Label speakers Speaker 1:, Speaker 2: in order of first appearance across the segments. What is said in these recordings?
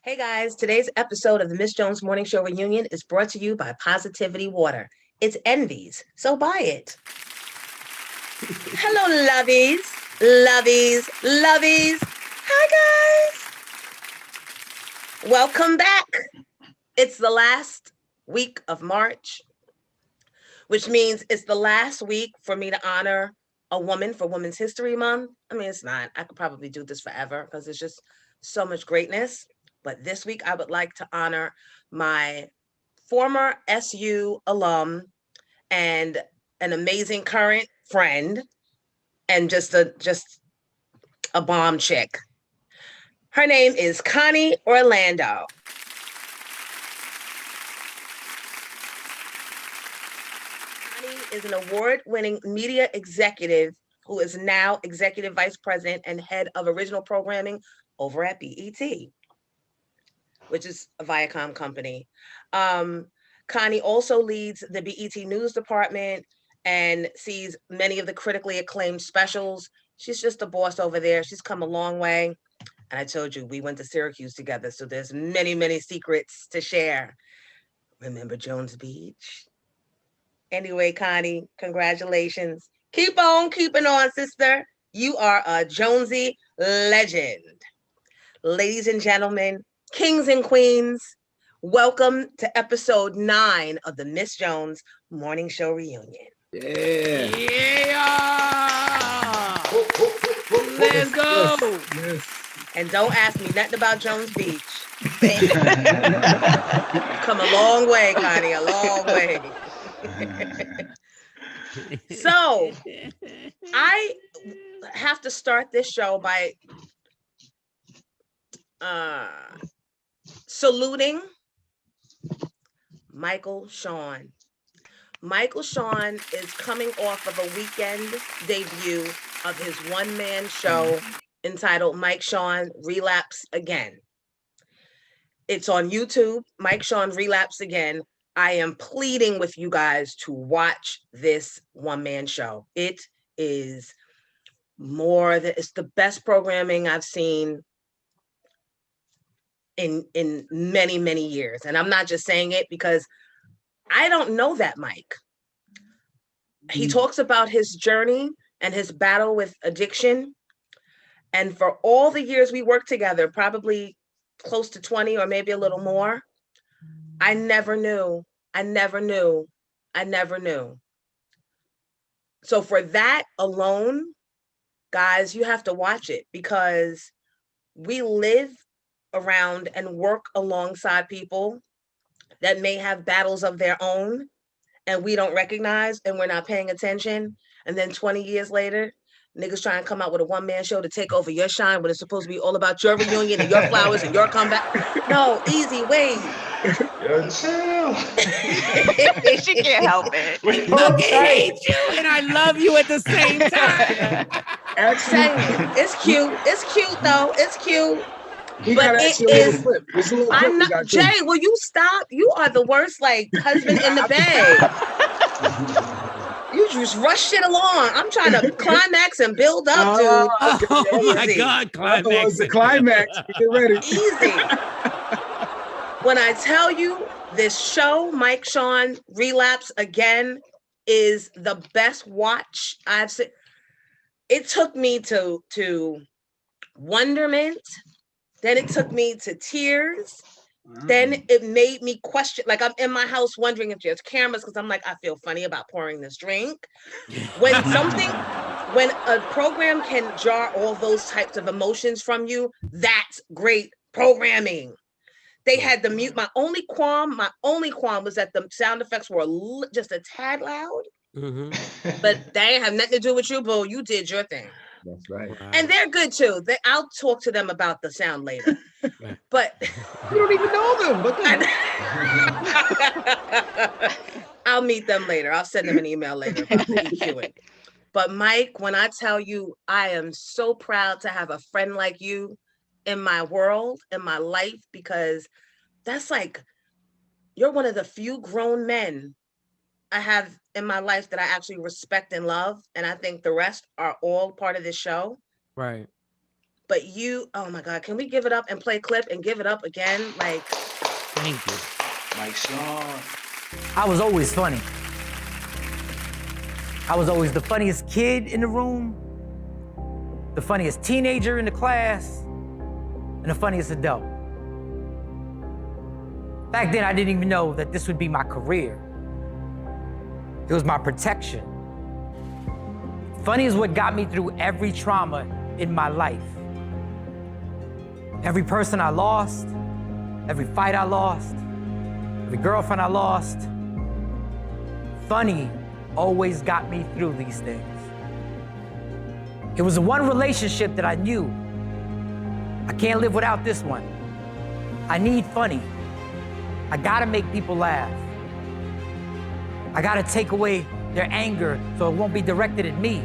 Speaker 1: Hey guys, today's episode of the Miss Jones Morning Show Reunion is brought to you by Positivity Water. It's Envy's, so buy it. Hello, lovies, lovies, lovies. Hi guys. Welcome back. It's the last week of March, which means it's the last week for me to honor a woman for Women's History Month. I mean, it's not. I could probably do this forever because it's just so much greatness. But this week, I would like to honor my former SU alum and an amazing current friend and just a bomb chick. Her name is Connie Orlando. Connie is an award-winning media executive who is now executive vice president and head of original programming over at BET, which is a Viacom company. Connie also leads the BET News Department and sees many of the critically acclaimed specials. She's just a boss over there. She's come a long way. And I told you, we went to Syracuse together, so there's many, many secrets to share. Remember Jones Beach? Anyway, Connie, congratulations. Keep on keeping on, sister. You are a Jonesy legend. Ladies and gentlemen, kings and queens, welcome to episode 9 of the Miss Jones Morning Show Reunion.
Speaker 2: Yeah.
Speaker 3: Let's go.
Speaker 2: Yes.
Speaker 1: And don't ask me nothing about Jones Beach. Come a long way, Connie, a long way. So, I have to start this show by saluting Michael Shawn. Michael Shawn is coming off of a weekend debut of his one-man show entitled Mike Shawn Relapse Again. It's on YouTube, Mike Shawn Relapse Again. I am pleading with you guys to watch this one-man show. It is it's the best programming I've seen in many, many years. And I'm not just saying it because I don't know that Mike. He talks about his journey and his battle with addiction. And for all the years we worked together, probably close to 20 or maybe a little more, I never knew. So for that alone, guys, you have to watch it because we live around and work alongside people that may have battles of their own and we don't recognize and we're not paying attention. And then 20 years later, niggas trying to come out with a one-man show to take over your shine when it's supposed to be all about your reunion and your flowers and your comeback. No, easy, wait.
Speaker 2: Yo, chill.
Speaker 4: She can't help it.
Speaker 3: I hate you and I love you at the same time.
Speaker 1: It's cute. It's cute though. It's cute.
Speaker 2: He
Speaker 1: But
Speaker 2: got
Speaker 1: it
Speaker 2: actually a
Speaker 1: is.
Speaker 2: little clip. It's a little clip
Speaker 1: I'm
Speaker 2: we
Speaker 1: not.
Speaker 2: got
Speaker 1: Jay, will you stop? You are the worst, like husband in the bed. You just rush shit along. I'm trying to climax and build up, dude.
Speaker 3: Oh my
Speaker 1: Easy.
Speaker 3: God,
Speaker 2: It was the climax. Get ready.
Speaker 1: Easy. When I tell you this show, Mike Shawn Relapse Again, is the best watch I've seen. It took me to wonderment. Then it took me to tears. Then it made me question, like I'm in my house wondering if there's cameras because I'm like, I feel funny about pouring this drink. When a program can jar all those types of emotions from you, that's great programming. They had to mute. My only qualm was that the sound effects were just a tad loud.
Speaker 3: Mm-hmm.
Speaker 1: But they have nothing to do with you, boo. You did your thing.
Speaker 2: That's right.
Speaker 1: And they're good too. I'll talk to them about the sound later. But
Speaker 2: You don't even know them. But
Speaker 1: I'll meet them later. I'll send them an email later about EQing. But Mike, when I tell you, I am so proud to have a friend like you in my world, in my life, because that's like, you're one of the few grown men I have in my life that I actually respect and love. And I think the rest are all part of this show.
Speaker 3: Right.
Speaker 1: But you, oh my God, can we give it up and play clip and give it up again? Like,
Speaker 3: Thank you.
Speaker 5: Like Shawn.
Speaker 6: I was always funny. I was always the funniest kid in the room, the funniest teenager in the class, and the funniest adult. Back then, I didn't even know that this would be my career. It was my protection. Funny is what got me through every trauma in my life. Every person I lost, every fight I lost, every girlfriend I lost. Funny always got me through these things. It was the one relationship that I knew I can't live without this one. I need funny. I gotta make people laugh. I gotta take away their anger so it won't be directed at me.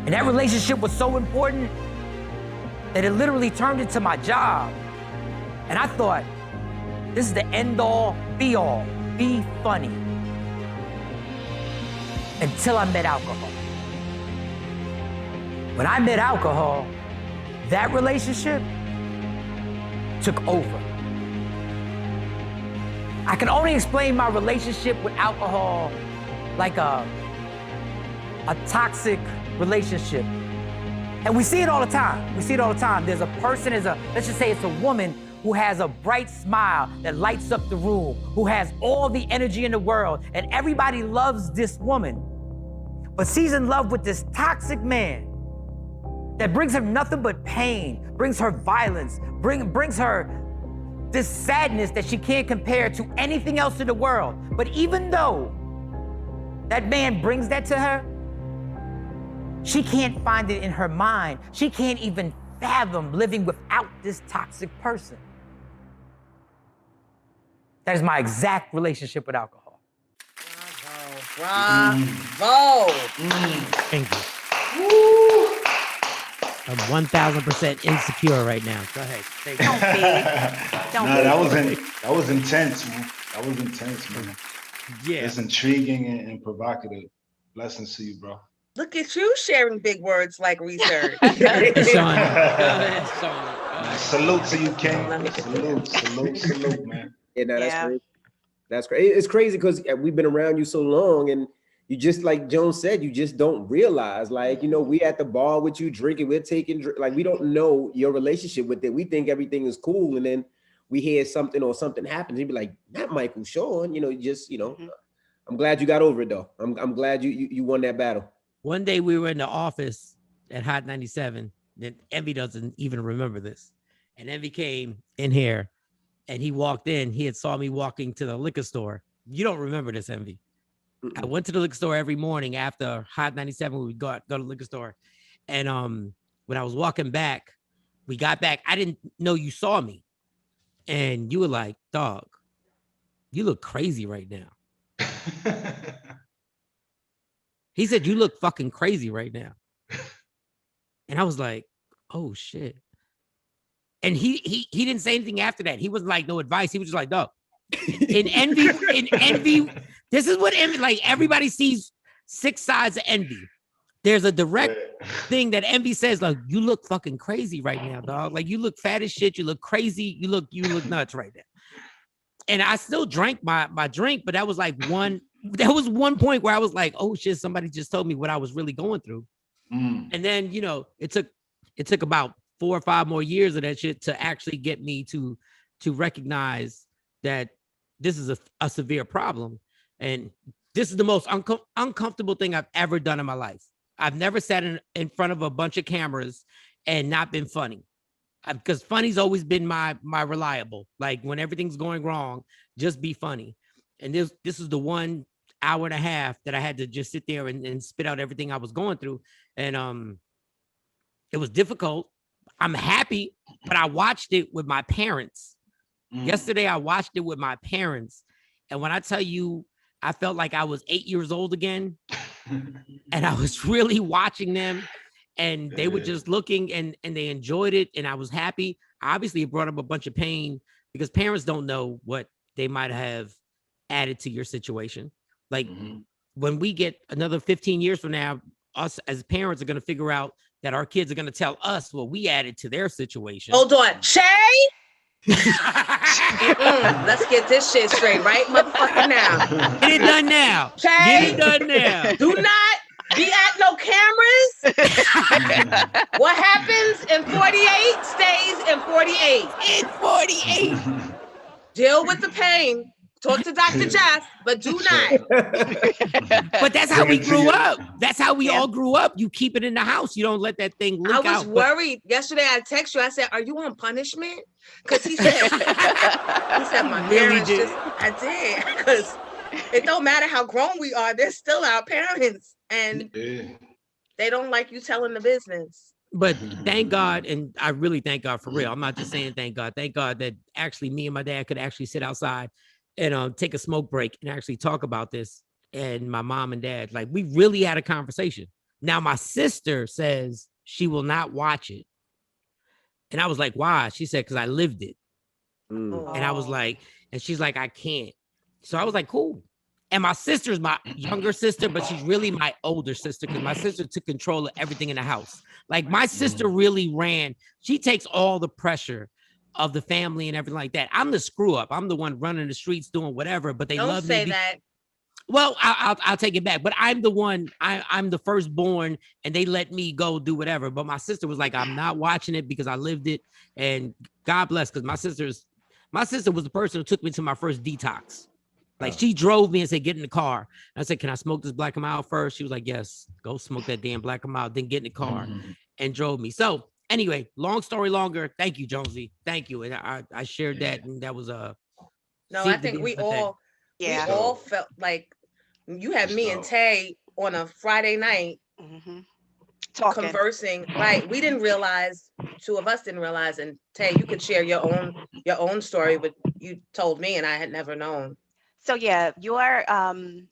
Speaker 6: And that relationship was so important that it literally turned into my job. And I thought, this is the end all, be all, be funny. Until I met alcohol. When I met alcohol, that relationship took over. I can only explain my relationship with alcohol like a toxic relationship. And we see it all the time. We see it all the time. There's a person, let's just say it's a woman who has a bright smile that lights up the room, who has all the energy in the world, and everybody loves this woman. But she's in love with this toxic man that brings her nothing but pain, brings her violence, brings her this sadness that she can't compare to anything else in the world. But even though that man brings that to her, she can't find it in her mind. She can't even fathom living without this toxic person. That is my exact relationship with alcohol.
Speaker 1: bravo.
Speaker 3: Thank you. I'm 1000% insecure right now. Go ahead. Thank you.
Speaker 4: Don't
Speaker 5: Nah,
Speaker 4: be.
Speaker 5: that was intense, man. That was intense, man.
Speaker 3: Yeah.
Speaker 5: It's intriguing and provocative. Blessings to you, bro.
Speaker 1: Look at you sharing big words like research.
Speaker 3: Shawn. Go ahead, Shawn.
Speaker 5: Salute to you, King.
Speaker 1: Let me-
Speaker 5: Salute, man.
Speaker 2: Yeah, no, that's
Speaker 4: Yeah.
Speaker 2: crazy. That's crazy. It's crazy because we've been around you so long, and you just, like Jones said, you just don't realize. Like, you know, we at the bar with you drinking, we're taking, like, we don't know your relationship with it. We think everything is cool, and then we hear something or something happens, you'd be like, not Michael Shawn, you know, just, you know. I'm glad you got over it though. I'm glad you won that battle.
Speaker 3: One day we were in the office at Hot 97. Then Envy doesn't even remember this. And Envy came in here and he walked in. He had saw me walking to the liquor store. You don't remember this, Envy. I went to the liquor store every morning after Hot 97. We would go to the liquor store. And when I was walking back, we got back. I didn't know you saw me. And you were like, dog, you look crazy right now. He said, you look fucking crazy right now. And I was like, oh shit. And he didn't say anything after that. He wasn't like no advice. He was just like, dog. In envy, this is what envy, like everybody sees 6 sides of envy. There's a direct thing that envy says, like, you look fucking crazy right now, dog. Like you look fat as shit, you look crazy, you look nuts right now. And I still drank my drink, but that was one point where I was like, oh shit, somebody just told me what I was really going through. And then, you know, it took about 4 or 5 more years of that shit to actually get me to recognize that this is a severe problem. And this is the most uncomfortable thing I've ever done in my life. I've never sat in front of a bunch of cameras and not been funny. Because funny's always been my reliable. Like when everything's going wrong, just be funny. And this is the 1 hour and a half that I had to just sit there and spit out everything I was going through. And it was difficult. I'm happy, but I watched it with my parents. Yesterday, I watched it with my parents. And when I tell you, I felt like I was 8 years old again. And I was really watching them. And they were just looking and they enjoyed it. And I was happy. Obviously, it brought up a bunch of pain because parents don't know what they might have added to your situation. Like when we get another 15 years from now, us as parents are going to figure out that our kids are going to tell us what we added to their situation.
Speaker 1: Hold on. Shay? Let's get this shit straight right motherfucking now.
Speaker 3: Get it done now.
Speaker 1: Shay?
Speaker 3: Get it done now.
Speaker 1: Do not be at no cameras. What happens in 48 stays in 48.
Speaker 3: In 48.
Speaker 1: Deal with the pain. Talk to Dr. Jeff, but do not.
Speaker 3: But that's how we
Speaker 5: Bring it to
Speaker 3: grew
Speaker 5: you.
Speaker 3: up. That's how we all grew up. You keep it in the house. You don't let that thing leak
Speaker 1: I
Speaker 3: out.
Speaker 1: was worried. Yesterday I texted you. I said, "Are you on punishment?" Because he said, my
Speaker 3: Really
Speaker 1: parents
Speaker 3: did.
Speaker 1: I did. Because it don't matter how grown we are, they're still our parents. And they don't like you telling the business.
Speaker 3: But thank God, and I really thank God for real. I'm not just saying thank God. Thank God that actually me and my dad could actually sit outside and take a smoke break and actually talk about this. And my mom and dad, like, we really had a conversation. Now my sister says she will not watch it. And I was like, why? She said, because I lived it.
Speaker 2: Mm.
Speaker 3: And I was like, and she's like, I can't. So I was like, cool. And my sister's my younger sister, but she's really my older sister because my sister took control of everything in the house. Like, my sister really ran. She takes all the pressure of the family and everything like that. I'm the screw up. I'm the one running the streets doing whatever, but they
Speaker 1: Don't
Speaker 3: love
Speaker 1: say
Speaker 3: me.
Speaker 1: that.
Speaker 3: Well, I'll take it back, but I'm the one. I'm the firstborn, and they let me go do whatever. But my sister was like, I'm not watching it because I lived it, and God bless, because my sister was the person who took me to my first detox. Like, she drove me and said, get in the car. And I said, can I smoke this black and mild first? She was like, yes, go smoke that damn black and mild, then get in the car, and drove me. So anyway, long story longer. Thank you, Jonesy. Thank you. And I shared that, and that was a.
Speaker 1: No, I think we all felt like you had me and Tay on a Friday night
Speaker 4: Talking.
Speaker 1: conversing. Right. We didn't realize, two of us didn't realize, and Tay, you could share your own story, but you told me and I had never known.
Speaker 4: So yeah, the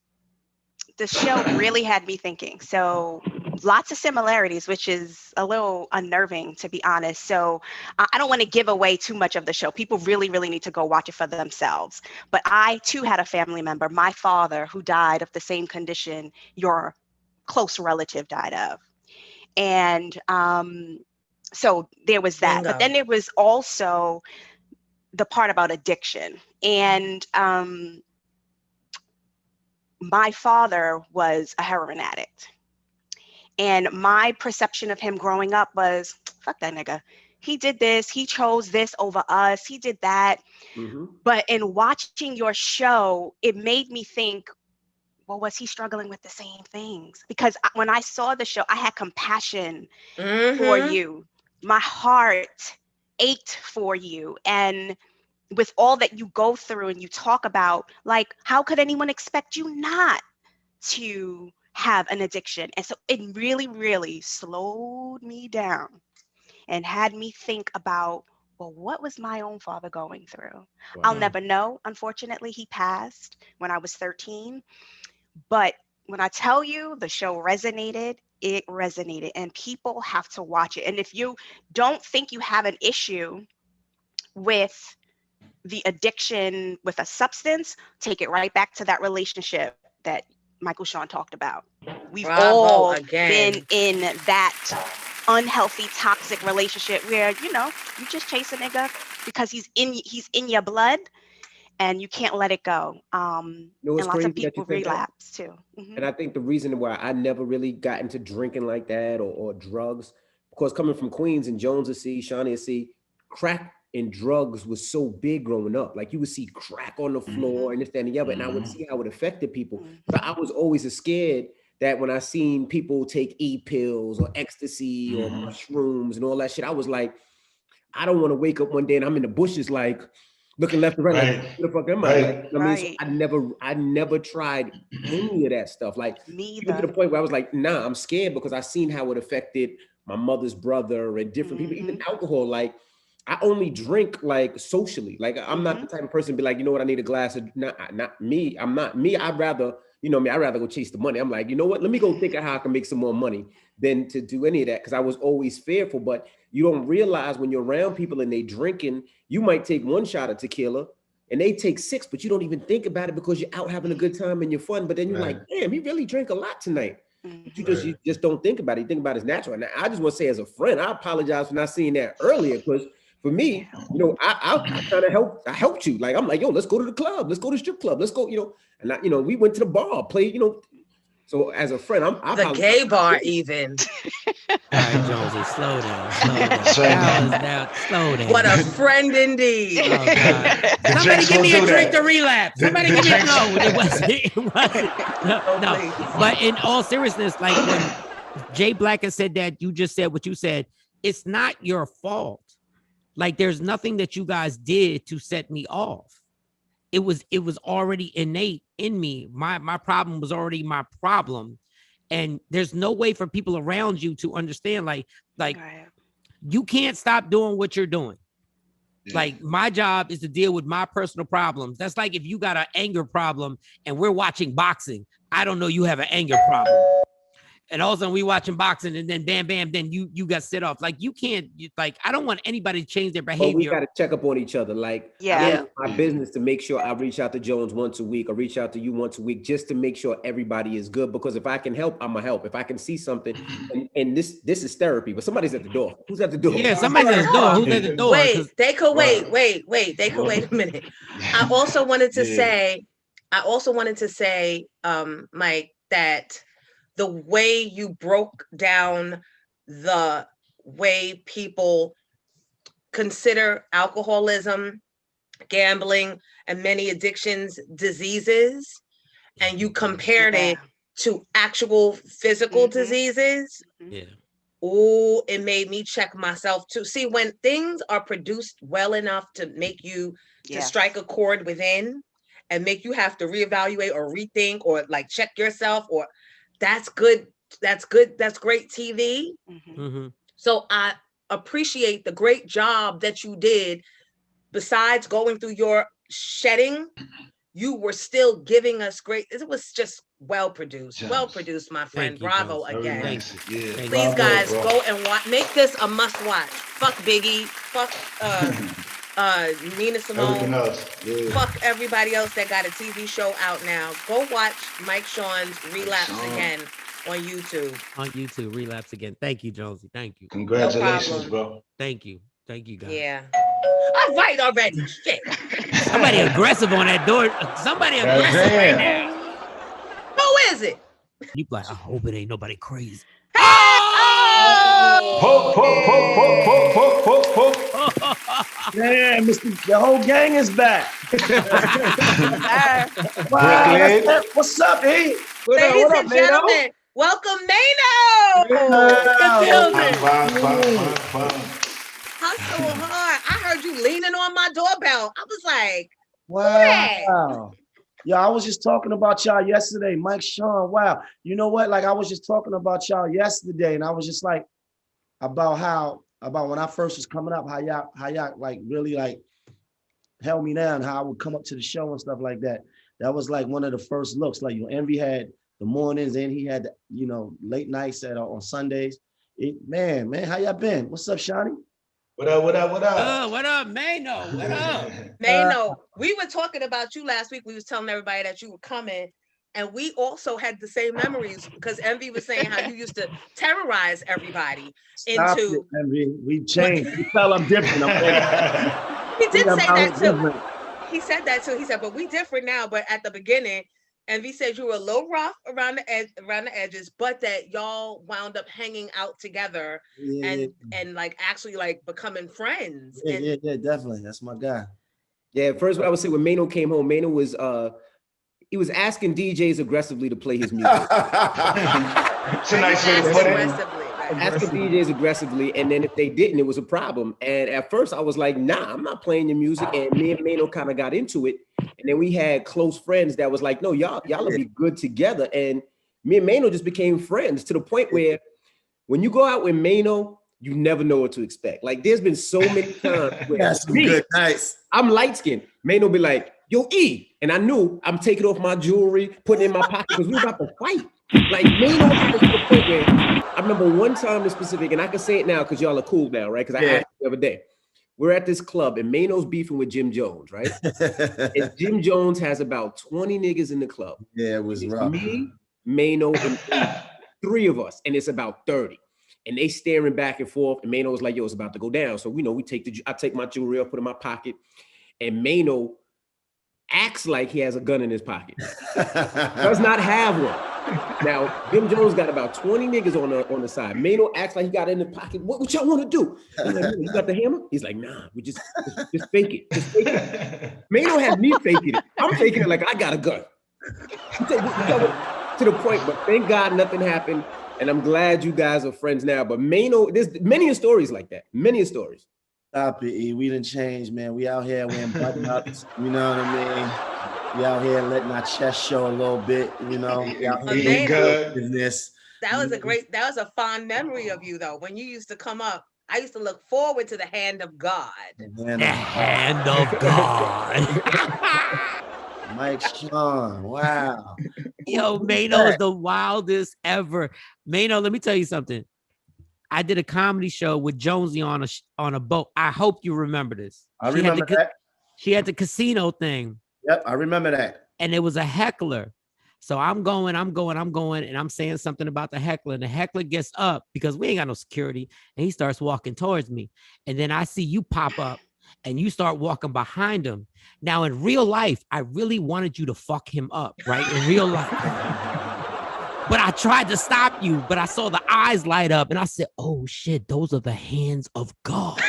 Speaker 4: show really had me thinking. So lots of similarities, which is a little unnerving, to be honest. So I don't want to give away too much of the show. People really, really need to go watch it for themselves. But I too had a family member, my father, who died of the same condition your close relative died of. And so there was that.
Speaker 1: Bingo.
Speaker 4: But then there was also the part about addiction. And my father was a heroin addict. And my perception of him growing up was, fuck that nigga. He did this. He chose this over us. He did that. But in watching your show, it made me think, well, was he struggling with the same things? Because when I saw the show, I had compassion for you. My heart ached for you. And with all that you go through and you talk about, like, how could anyone expect you not to have an addiction? And so it really, really slowed me down and had me think about, well, what was my own father going through? Wow. I'll never know. Unfortunately, he passed when I was 13. But when I tell you the show resonated, it resonated, and people have to watch it. And if you don't think you have an issue with the addiction with a substance, take it right back to that relationship that Michael Shawn talked about. We've all been in that unhealthy, toxic relationship where, you just chase a nigga because he's in your blood and you can't let it go. And lots of people relapse too.
Speaker 2: And I think the reason why I never really got into drinking like that or drugs, because coming from Queens and Jones to see, Shani to see, crack and drugs was so big growing up. Like, you would see crack on the floor and this, that, and the other, and I would see how it affected people. But I was always scared that when I seen people take E-pills or ecstasy or mushrooms and all that shit, I was like, I don't want to wake up one day and I'm in the bushes, like, looking left and right, like, what the fuck am I? Like, so I never tried any of that stuff. Like, even to the point where I was like, nah, I'm scared because I seen how it affected my mother's brother and different people, even alcohol. Like, I only drink like socially. Like, I'm not the type of person to be like, you know what, I need a glass of, not me. I'm not me. I'd rather, I'd rather go chase the money. I'm like, you know what, let me go think of how I can make some more money than to do any of that. Cause I was always fearful, but you don't realize when you're around people and they drinking, you might take one shot of tequila and they take 6, but you don't even think about it because you're out having a good time and you're fun. But then you're like, damn, he really drank a lot tonight. But you just don't think about it. You think about it as natural. And I just want to say, as a friend, I apologize for not seeing that earlier, because for me, you know, I kind of helped you. Like, I'm like, yo, let's go to the club, let's go to the strip club, let's go, you know. And you know, we went to the bar, played, you know. So as a friend, I
Speaker 1: the gay bar even.
Speaker 3: All right, Jonesy, slow down, slow down.
Speaker 1: What a friend indeed.
Speaker 3: Oh, God. Somebody give me a drink to relapse. Somebody give me it wasn't. No. But in all seriousness, like when Jay Black has said that, you just said what you said. It's not your fault. Like, there's nothing that you guys did to set me off. It was already innate in me. My problem was already my problem. And there's no way for people around you to understand, like right. You can't stop doing what you're doing. Yeah. Like, my job is to deal with my personal problems. That's like if you got an anger problem and we're watching boxing. I don't know you have an anger problem. And all of a sudden we watching boxing, and then bam, then you got set off. Like, you can't, like, I don't want anybody to change their behavior.
Speaker 2: But we got to check up on each other. Like, it's my business to make sure I reach out to Jones once a week, or reach out to you once a week, just to make sure everybody is good. Because if I can help, I'm gonna help. If I can see something, and this is therapy, but somebody's at the door. Who's at the door?
Speaker 3: Yeah, somebody's at the door. Who's at the door?
Speaker 1: Wait, they could wait. They could wait a minute. I also wanted to say, Mike, that the way you broke down the way people consider alcoholism, gambling, and many addictions diseases, and you compared it to actual physical diseases.
Speaker 3: Yeah.
Speaker 1: Oh, it made me check myself too. See, when things are produced well enough to make you to strike a chord within and make you have to reevaluate or rethink or like check yourself, or that's good. That's good. That's great TV. So I appreciate the great job that you did. Besides going through your shedding, you were still giving us great. It was just well produced, my friend. Bravo again. Please, guys, go and watch. Make this a must watch. Fuck Biggie. Fuck Nina Simone. Fuck everybody else that got a TV show out now. Go watch Mike Shawn's Relapse again on YouTube.
Speaker 3: Relapse again. Thank you, Jonesy. Thank you.
Speaker 5: Congratulations, bro.
Speaker 3: Thank you, guys.
Speaker 1: Yeah. I'm right already. Shit.
Speaker 3: Somebody aggressive on that door. Somebody aggressive right now.
Speaker 1: Who is it?
Speaker 3: You like, I hope it ain't nobody crazy.
Speaker 7: Yeah, the whole gang is back.
Speaker 5: Wow.
Speaker 7: What's up, E?
Speaker 1: Ladies and gentlemen, welcome Maino. Hustle hard. I heard you leaning on my doorbell. I was like,
Speaker 7: wow. Yeah, I was just talking about y'all yesterday, Mike Shawn. Wow. You know what? Like, I was just talking about y'all yesterday, and I was just like, about when I first was coming up, how y'all like really like held me down, how I would come up to the show and stuff like that. That was like one of the first looks. Like, you know, Envy had the mornings, and he had, you know, late nights on Sundays. Man, how y'all been? What's up, Shani?
Speaker 5: What up?
Speaker 3: What up, Maino? What up?
Speaker 1: Maino, we were talking about you last week. We was telling everybody that you were coming, and we also had the same memories because Envy was saying how you used to terrorize everybody.
Speaker 7: Stop it, Envy. We changed. You tell I'm different.
Speaker 1: He did say that too. Different. He said that too. He said, but we different now. But at the beginning, Envy said you were a little rough around the edges, but that y'all wound up hanging out together and like actually like becoming friends.
Speaker 7: Yeah, definitely. That's my guy.
Speaker 2: Yeah, first what I would say, when Maino came home, Maino was he was asking DJs aggressively to play his music.
Speaker 5: It's a nice way to put it.
Speaker 2: Asking DJs aggressively, and then if they didn't, it was a problem. And at first I was like, nah, I'm not playing your music. And me and Maino kind of got into it. And then we had close friends that was like, no, y'all will be good together. And me and Maino just became friends to the point where when you go out with Maino, you never know what to expect. Like, there's been so many times where
Speaker 7: good nice.
Speaker 2: I'm light skinned. Maino be like, yo, E. And I knew I'm taking off my jewelry, putting it in my pocket because we were about to fight. Like, Maino was to the point where I remember one time in specific, and I can say it now because y'all are cool now, right? Because I asked you the other day. We're at this club and Maino's beefing with Jim Jones, right? And Jim Jones has about 20 niggas in the club.
Speaker 7: Yeah, it was rough.
Speaker 2: Me, Maino, and E. 3 of us, and it's about 30. And they staring back and forth. And Maino was like, yo, it's about to go down. So we I take my jewelry, I put it in my pocket. And Maino acts like he has a gun in his pocket. Does not have one. Now, Jim Jones got about 20 niggas on the side. Maino acts like he got it in the pocket. What y'all want to do? He's like, you got the hammer? He's like, nah, we just fake it. Just fake it. Maino had me faking it. I'm faking it like I got a gun. To the point, but thank God nothing happened. And I'm glad you guys are friends now. But Maino, there's many stories like that. Many stories.
Speaker 7: Stop it, E. We didn't change, man. We out here wearing button ups. You know what I mean? We out here letting our chest show a little bit. You know, we out here
Speaker 1: Eating
Speaker 5: good.
Speaker 7: business.
Speaker 1: That was a fond memory of you though. When you used to come up, I used to look forward to the hand of God.
Speaker 3: The hand of God.
Speaker 7: Mike Shawn, wow.
Speaker 3: Yo, Maino is the wildest ever. Maino, let me tell you something. I did a comedy show with Jonesy on a boat. I hope you remember this.
Speaker 7: I remember that.
Speaker 3: She had the casino thing.
Speaker 7: Yep, I remember that.
Speaker 3: And it was a heckler. So I'm going, and I'm saying something about the heckler. And the heckler gets up because we ain't got no security. And he starts walking towards me. And then I see you pop up and you start walking behind him. Now, in real life, I really wanted you to fuck him up, right? In real life. But I tried to stop you, but I saw the eyes light up and I said, oh shit, those are the hands of God.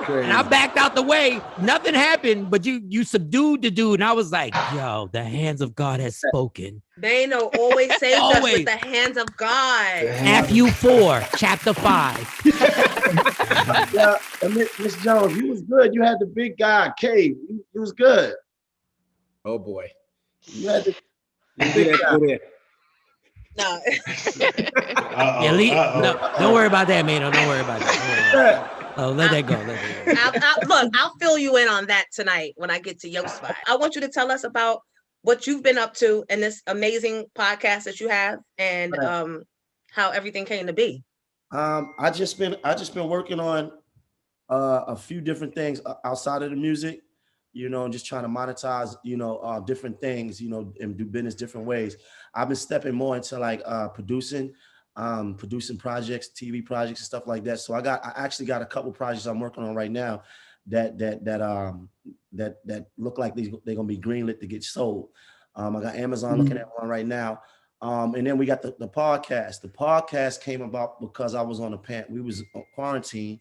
Speaker 3: And I backed out the way. Nothing happened, but you subdued the dude. And I was like, yo, the hands of God has spoken.
Speaker 1: Maino always saves us with the hands of God.
Speaker 3: Matthew 4, chapter 5.
Speaker 7: Yeah, Miss Jones, you was good. You had the big guy, Cave. You was good.
Speaker 2: Oh boy.
Speaker 7: You had the
Speaker 1: No.
Speaker 3: No, don't worry about that, Maino. Don't worry about that. Oh, let that go.
Speaker 1: I'll fill you in on that tonight when I get to your spot. I want you to tell us about what you've been up to in this amazing podcast that you have and how everything came to be.
Speaker 7: I just been working on a few different things outside of the music, you know, and just trying to monetize, you know, different things, you know, and do business different ways. I've been stepping more into like producing projects, TV projects and stuff like that. So I actually got a couple projects I'm working on right now that look like they're gonna be greenlit to get sold. I got Amazon looking at one right now. And then we got the podcast. The podcast came about because I was we was on quarantine,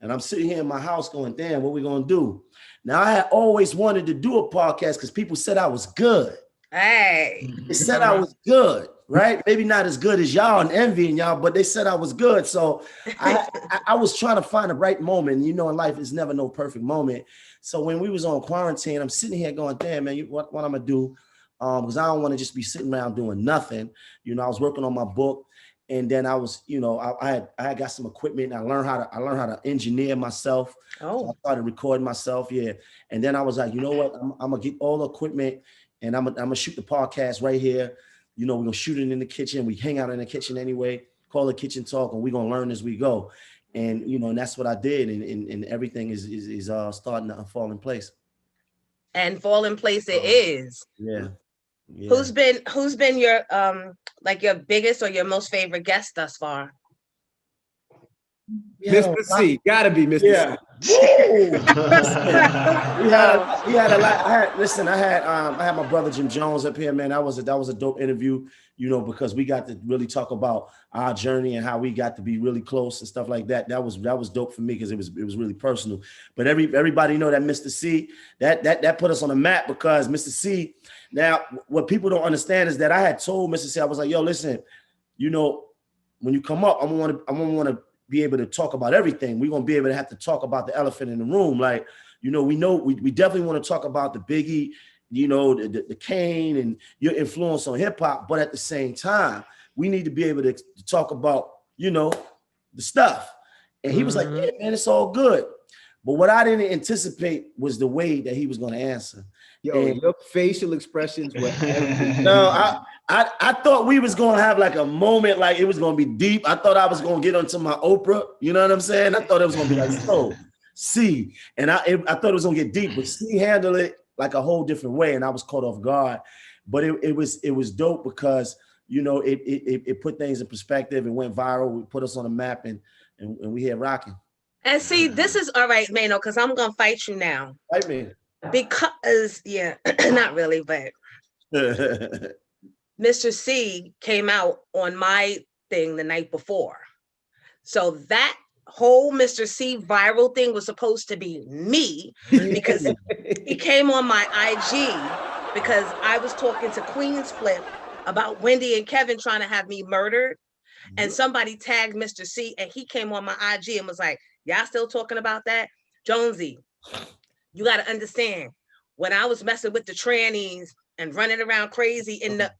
Speaker 7: and I'm sitting here in my house going, damn, what we gonna do? Now I had always wanted to do a podcast because people said I was good.
Speaker 1: Hey.
Speaker 7: They said I was good, right? Maybe not as good as y'all and envying y'all, but they said I was good. So I was trying to find the right moment. You know, in life, it's never no perfect moment. So when we was on quarantine, I'm sitting here going, damn, man, what I'm gonna do? Because I don't want to just be sitting around doing nothing. You know, I was working on my book, and then I was, you know, I had got some equipment. And I learned how to engineer myself.
Speaker 1: Oh.
Speaker 7: So I started recording myself, yeah. And then I was like, you know what? I'm gonna get all the equipment, and I'm gonna shoot the podcast right here. You know, we're gonna shoot it in the kitchen. We hang out in the kitchen anyway. Call it Kitchen Talk, and we're gonna learn as we go. And you know, and that's what I did, and everything is starting to fall in place.
Speaker 1: And fall in place it is.
Speaker 7: Yeah. Yeah.
Speaker 1: Who's been your like your biggest or your most favorite guest thus far?
Speaker 2: Mr. C, gotta be Mr.
Speaker 7: Yeah.
Speaker 2: C.
Speaker 7: We had a lot. I had my brother Jim Jones up here, man. That was a dope interview, you know, because we got to really talk about our journey and how we got to be really close and stuff like that. That was dope for me because it was really personal. But everybody know that Mr. C, that put us on the map because Mr. C. Now, what people don't understand is that I had told Mr. C, I was like, yo, listen, you know, when you come up, I'm gonna want to be able to talk about everything. We're gonna be able to have to talk about the elephant in the room. Like, you know, we definitely want to talk about the Biggie, you know, the Kane and your influence on hip hop, but at the same time, we need to be able to talk about, you know, the stuff. And he was like, yeah, man, it's all good. But what I didn't anticipate was the way that he was going to answer.
Speaker 2: Yo, your facial expressions were everything.
Speaker 7: No, I thought we was gonna have like a moment, like it was gonna be deep. I thought I was gonna get onto my Oprah, you know what I'm saying? I thought it was gonna be like, so C, and I thought it was gonna get deep, but C handled it like a whole different way, and I was caught off guard. but it was dope because, you know, it put things in perspective. It went viral. We put us on the map, and we here rocking.
Speaker 1: And see, this is all right, Maino, because I'm gonna fight you now.
Speaker 7: Fight me.
Speaker 1: Because yeah, not really, but Mr. C came out on my thing the night before. So that whole Mr. C viral thing was supposed to be me because he came on my IG because I was talking to Queen Flip about Wendy and Kevin trying to have me murdered. And somebody tagged Mr. C and he came on my IG and was like, y'all still talking about that? Jonesy, you got to understand, when I was messing with the trannies and running around crazy in the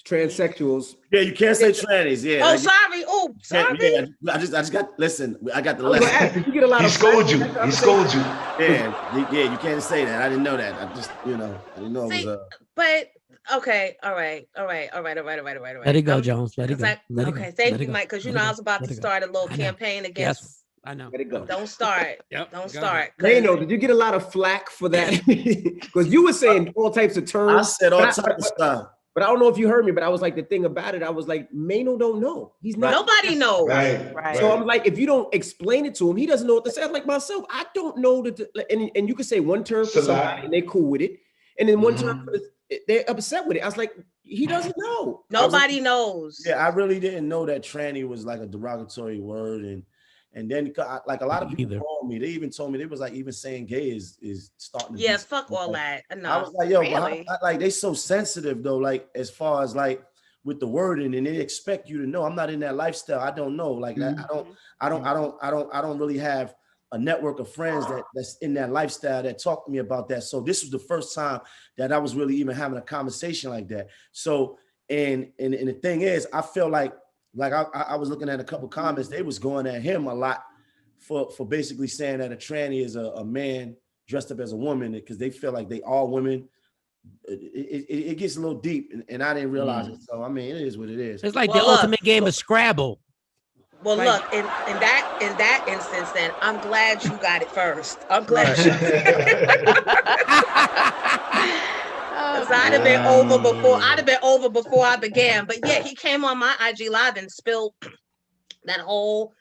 Speaker 2: transsexuals.
Speaker 7: Yeah, you can't say trannies. Yeah.
Speaker 1: Oh, sorry. Oh, sorry.
Speaker 7: Yeah, I just got. Listen, I got the
Speaker 2: I was gonna
Speaker 7: lesson.
Speaker 2: ask, did you get a lot
Speaker 5: He
Speaker 2: of
Speaker 5: scolded you.
Speaker 2: flack?
Speaker 5: He scolded you.
Speaker 7: Yeah, you can't say that. I didn't know that. I just, you know, I didn't know it
Speaker 1: See,
Speaker 7: was.
Speaker 1: But okay, all right.
Speaker 3: Let it go, Jones. Let it go.
Speaker 1: Like,
Speaker 3: Let it
Speaker 1: okay,
Speaker 3: go.
Speaker 1: thank
Speaker 3: Let it
Speaker 1: you,
Speaker 3: go.
Speaker 1: Mike, because you
Speaker 3: Let it
Speaker 1: know I
Speaker 3: go.
Speaker 1: was about
Speaker 3: Let
Speaker 1: to
Speaker 3: it go.
Speaker 1: start a little
Speaker 3: I know.
Speaker 1: campaign against.
Speaker 3: Yes, I know.
Speaker 2: Let it go.
Speaker 1: Don't start.
Speaker 3: Yep,
Speaker 1: Don't
Speaker 3: go
Speaker 1: start.
Speaker 2: Maino, did you get a lot of flack for that? Because you were saying all types of terms.
Speaker 7: I said all
Speaker 2: but
Speaker 7: types of stuff.
Speaker 2: But I don't know if you heard me, but I was like, the thing about it, I was like, Maino don't know. He's not.
Speaker 1: Nobody knows.
Speaker 4: Right.
Speaker 2: So I'm like, if you don't explain it to him, he doesn't know what to say. I'm like myself, I don't know that. And you could say one term for somebody and they're cool with it. And then one term, they're upset with it. I was like, he doesn't know.
Speaker 1: Nobody knows.
Speaker 7: Yeah, I really didn't know that tranny was like a derogatory word. And then like a lot of people called me. They even told me, they was like, even saying gay is starting to
Speaker 1: Yeah,
Speaker 7: be
Speaker 1: fuck all that. Enough.
Speaker 7: I was like, yo,
Speaker 4: Really?
Speaker 7: like they so sensitive though, like as far as like with the wording, and they expect you to know. I'm not in that lifestyle. I don't know. Like I don't really have a network of friends that's in that lifestyle that talk to me about that. So this was the first time that I was really even having a conversation like that. So and the thing is, I feel like I was looking at a couple comments. They was going at him a lot for basically saying that a tranny is a man dressed up as a woman, because they feel like they all women. It gets a little deep, and I didn't realize it. So I mean, it is what it is.
Speaker 3: It's like the ultimate game of Scrabble.
Speaker 1: Well,
Speaker 3: Like-
Speaker 1: look, in that instance, then I'm glad you got it first. I'm glad you. Because I'd have been over before. I'd have been over before I began. But yeah, he came on my IG live and spilled that whole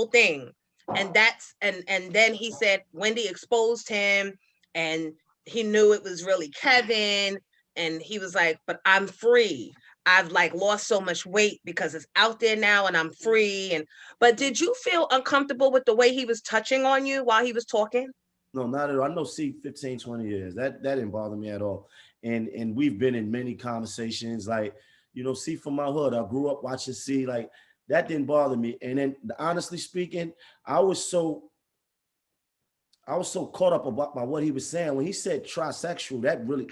Speaker 1: thing. And then he said Wendy exposed him, and he knew it was really Kevin. And he was like, but I'm free. I've like lost so much weight because it's out there now and I'm free. But did you feel uncomfortable with the way he was touching on you while he was talking?
Speaker 7: No, not at all. I know C 15, 20 years. That didn't bother me at all. And we've been in many conversations, like, you know, C from my hood. I grew up watching C, like that didn't bother me. And then honestly speaking, I was so caught up by what he was saying. When he said trisexual, that really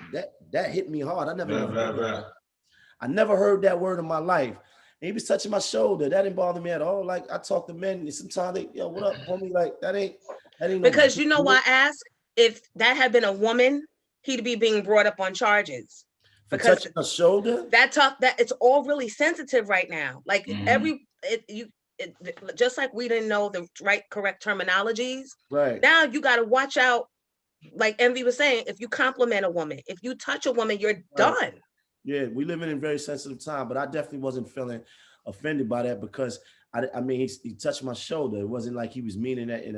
Speaker 7: that hit me hard. I never heard that word in my life. And he was touching my shoulder. That didn't bother me at all. Like I talk to men, and sometimes they, yo, what up, homie? Like that ain't
Speaker 1: because you know why I ask? If that had been a woman, he'd be being brought up on charges. Because
Speaker 7: touching my shoulder,
Speaker 1: that it's all really sensitive right now. Like just like we didn't know the correct terminologies.
Speaker 7: Right.
Speaker 1: Now you got to watch out. Like Envy was saying, if you compliment a woman, if you touch a woman, you're done.
Speaker 7: Yeah, we live in a very sensitive time, but I definitely wasn't feeling offended by that, because I mean, he touched my shoulder. It wasn't like he was meaning that in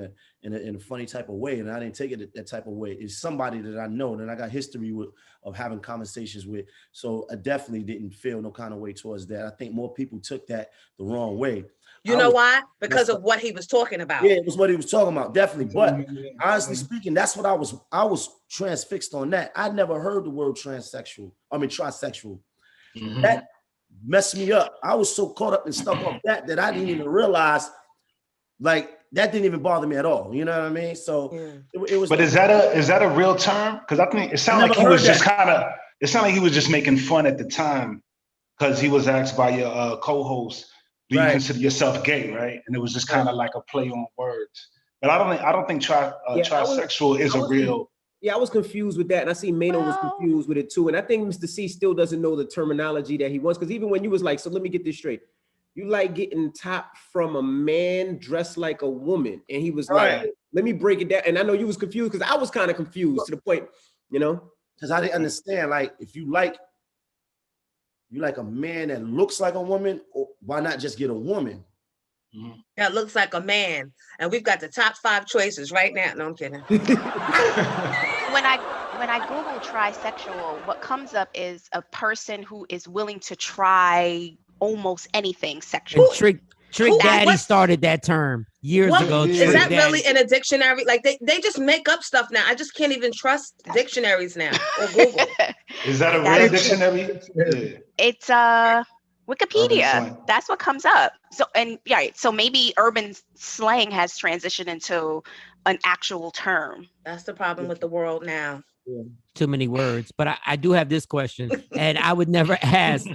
Speaker 7: a funny type of way, and I didn't take it that type of way. It's somebody that I know, that I got history with, of having conversations with. So I definitely didn't feel no kind of way towards that. I think more people took that the wrong way.
Speaker 1: You know why? Because of what he was talking about.
Speaker 7: Yeah, it was what he was talking about, definitely. But honestly speaking, that's what I was transfixed on that. I never heard the word trisexual. That messed me up. I was so caught up and stuck on that I didn't even realize, like, that didn't even bother me at all. You know what I mean? So it was.
Speaker 5: But is that a real term? Because I think it sounded like he was just it sounded like he was just making fun at the time, because he was asked by your co-host, do you consider yourself gay, right? And it was just kind of like a play on words. But I don't think trisexual is a real.
Speaker 2: Yeah, I was confused with that, and I see Maino was confused with it too. And I think Mr. C still doesn't know the terminology that he wants, because even when you was like, so let me get this straight, you like getting top from a man dressed like a woman, and he was like, let me break it down. And I know you was confused, because I was kind of confused to the point, you know.
Speaker 7: Because I didn't understand, like, if you like a man that looks like a woman, or why not just get a woman?
Speaker 1: That looks like a man. And we've got the top 5 choices right now. No, I'm kidding.
Speaker 4: When I Google trisexual, what comes up is a person who is willing to try almost anything sexual.
Speaker 3: And Trick Daddy started that term years ago.
Speaker 1: Is that really in a dictionary? Like they just make up stuff now. I just can't even trust dictionaries now or Google.
Speaker 5: Is that a real dictionary? Yeah.
Speaker 4: It's Wikipedia. That's what comes up. So so maybe urban slang has transitioned into an actual term.
Speaker 1: That's the problem with the world now.
Speaker 3: Too many words. But I do have this question, and I would never ask.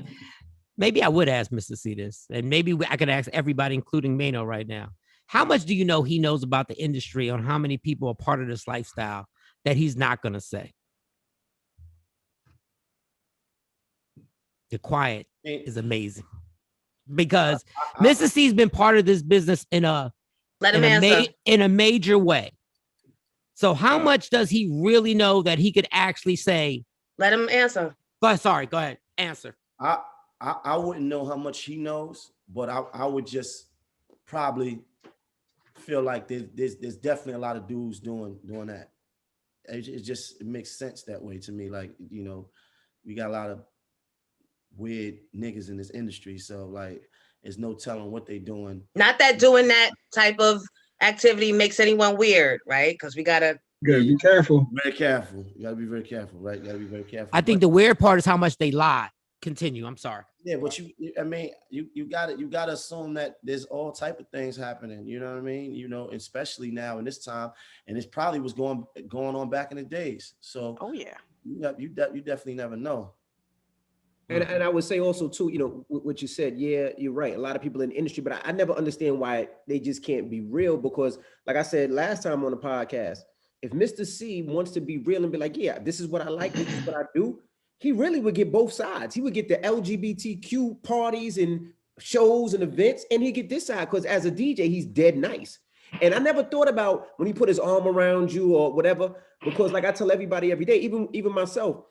Speaker 3: Maybe I would ask Mr. C this, and maybe I could ask everybody, including Maino right now. How much do you know he knows about the industry on how many people are part of this lifestyle that he's not going to say? The quiet is amazing because Mr. C's been part of this business in a major way. So how much does he really know that he could actually say?
Speaker 1: Let him answer.
Speaker 3: Sorry, go ahead. Answer.
Speaker 7: I wouldn't know how much he knows, but I would just probably feel like there's definitely a lot of dudes doing that. It makes sense that way to me. Like, you know, we got a lot of weird niggas in this industry, so like there's no telling what they doing.
Speaker 1: Not that doing that type of activity makes anyone weird, right? Because we gotta
Speaker 8: be careful.
Speaker 7: Very careful. You gotta be very careful, right? You gotta be very careful.
Speaker 3: I think the weird part is how much they lie. Continue. I'm sorry.
Speaker 7: Yeah, but you gotta assume that there's all type of things happening. You know what I mean? You know, especially now in this time, and it probably was going on back in the days. So you definitely never know.
Speaker 2: And I would say also too, you know, what you said, yeah, you're right. A lot of people in the industry, but I never understand why they just can't be real, because like I said last time on the podcast, if Mr. C wants to be real and be like, yeah, this is what I like, this is what I do, he really would get both sides. He would get the LGBTQ parties and shows and events, and he'd get this side, because as a DJ, he's dead nice. And I never thought about when he put his arm around you or whatever, because like I tell everybody every day, even myself,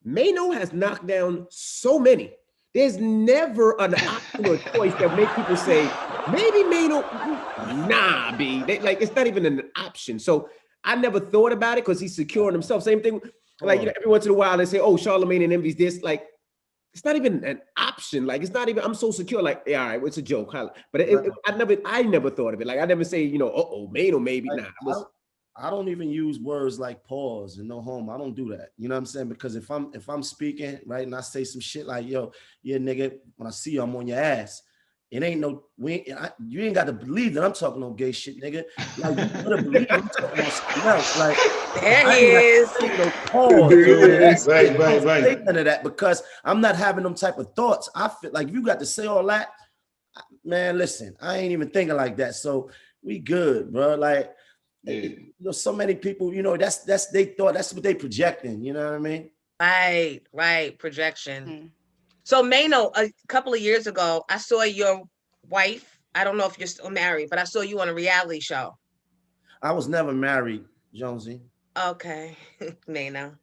Speaker 2: Maino has knocked down so many. There's never an option or choice that make people say, maybe Maino, nah, B. Like, it's not even an option. So I never thought about it because he's secure in himself. Same thing, like, you know, every once in a while they say, oh, Charlemagne and envies this. Like, it's not even an option. Like, it's not even, I'm so secure. Like, yeah, all right, it's a joke. But I never thought of it. Like, I never say, you know, Maino, maybe.
Speaker 7: Like,
Speaker 2: nah.
Speaker 7: I don't even use words like pause and no homo. I don't do that. You know what I'm saying? Because if I'm speaking, right, and I say some shit like, yo, yeah, nigga, when I see you, I'm on your ass. It ain't no, you ain't got to believe that I'm talking no gay shit, nigga. Like, you better believe I'm talking about something else. Like,
Speaker 1: there he is.
Speaker 7: No pause.
Speaker 5: Right.
Speaker 7: None of that, because I'm not having them type of thoughts. I feel like if you got to say all that, man, listen, I ain't even thinking like that. So we good, bro. Like, you know, so many people, you know, that's they thought, that's what they projecting, you know what I mean?
Speaker 1: Right, projection. So Maino, a couple of years ago, I saw your wife. I don't know if you're still married, but I saw you on a reality show.
Speaker 7: I was never married, Jonesy.
Speaker 1: Okay, Maino.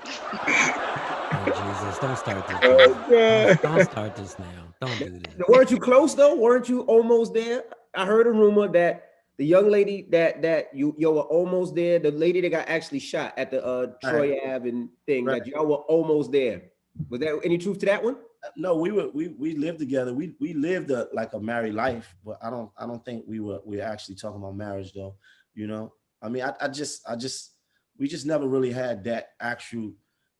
Speaker 3: Oh, Jesus, don't start this. Don't start this now. Don't do this.
Speaker 2: Weren't you close though? Weren't you almost there? I heard a rumor that the young lady that you were almost there, the lady that got actually shot at the Troy Ave and thing, that y'all were almost there. Was there any truth to that one?
Speaker 7: No, we lived together. We lived like a married life, but I don't think we were actually talking about marriage though. You know, I mean, we just never really had that actual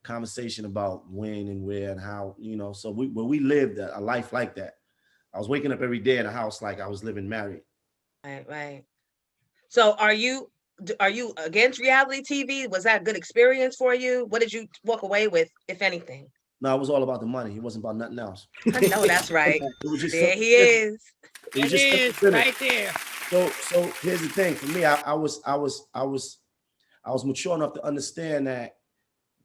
Speaker 7: conversation about when and where and how, you know. So we lived a life like that. I was waking up every day in a house like I was living married.
Speaker 1: Right. So are you against reality TV? Was that a good experience for you? What did you walk away with, if anything?
Speaker 7: No, it was all about the money. It wasn't about nothing else.
Speaker 1: I know that's right. There he is.
Speaker 7: It was
Speaker 3: right there.
Speaker 7: So here's the thing. For me, I was mature enough to understand that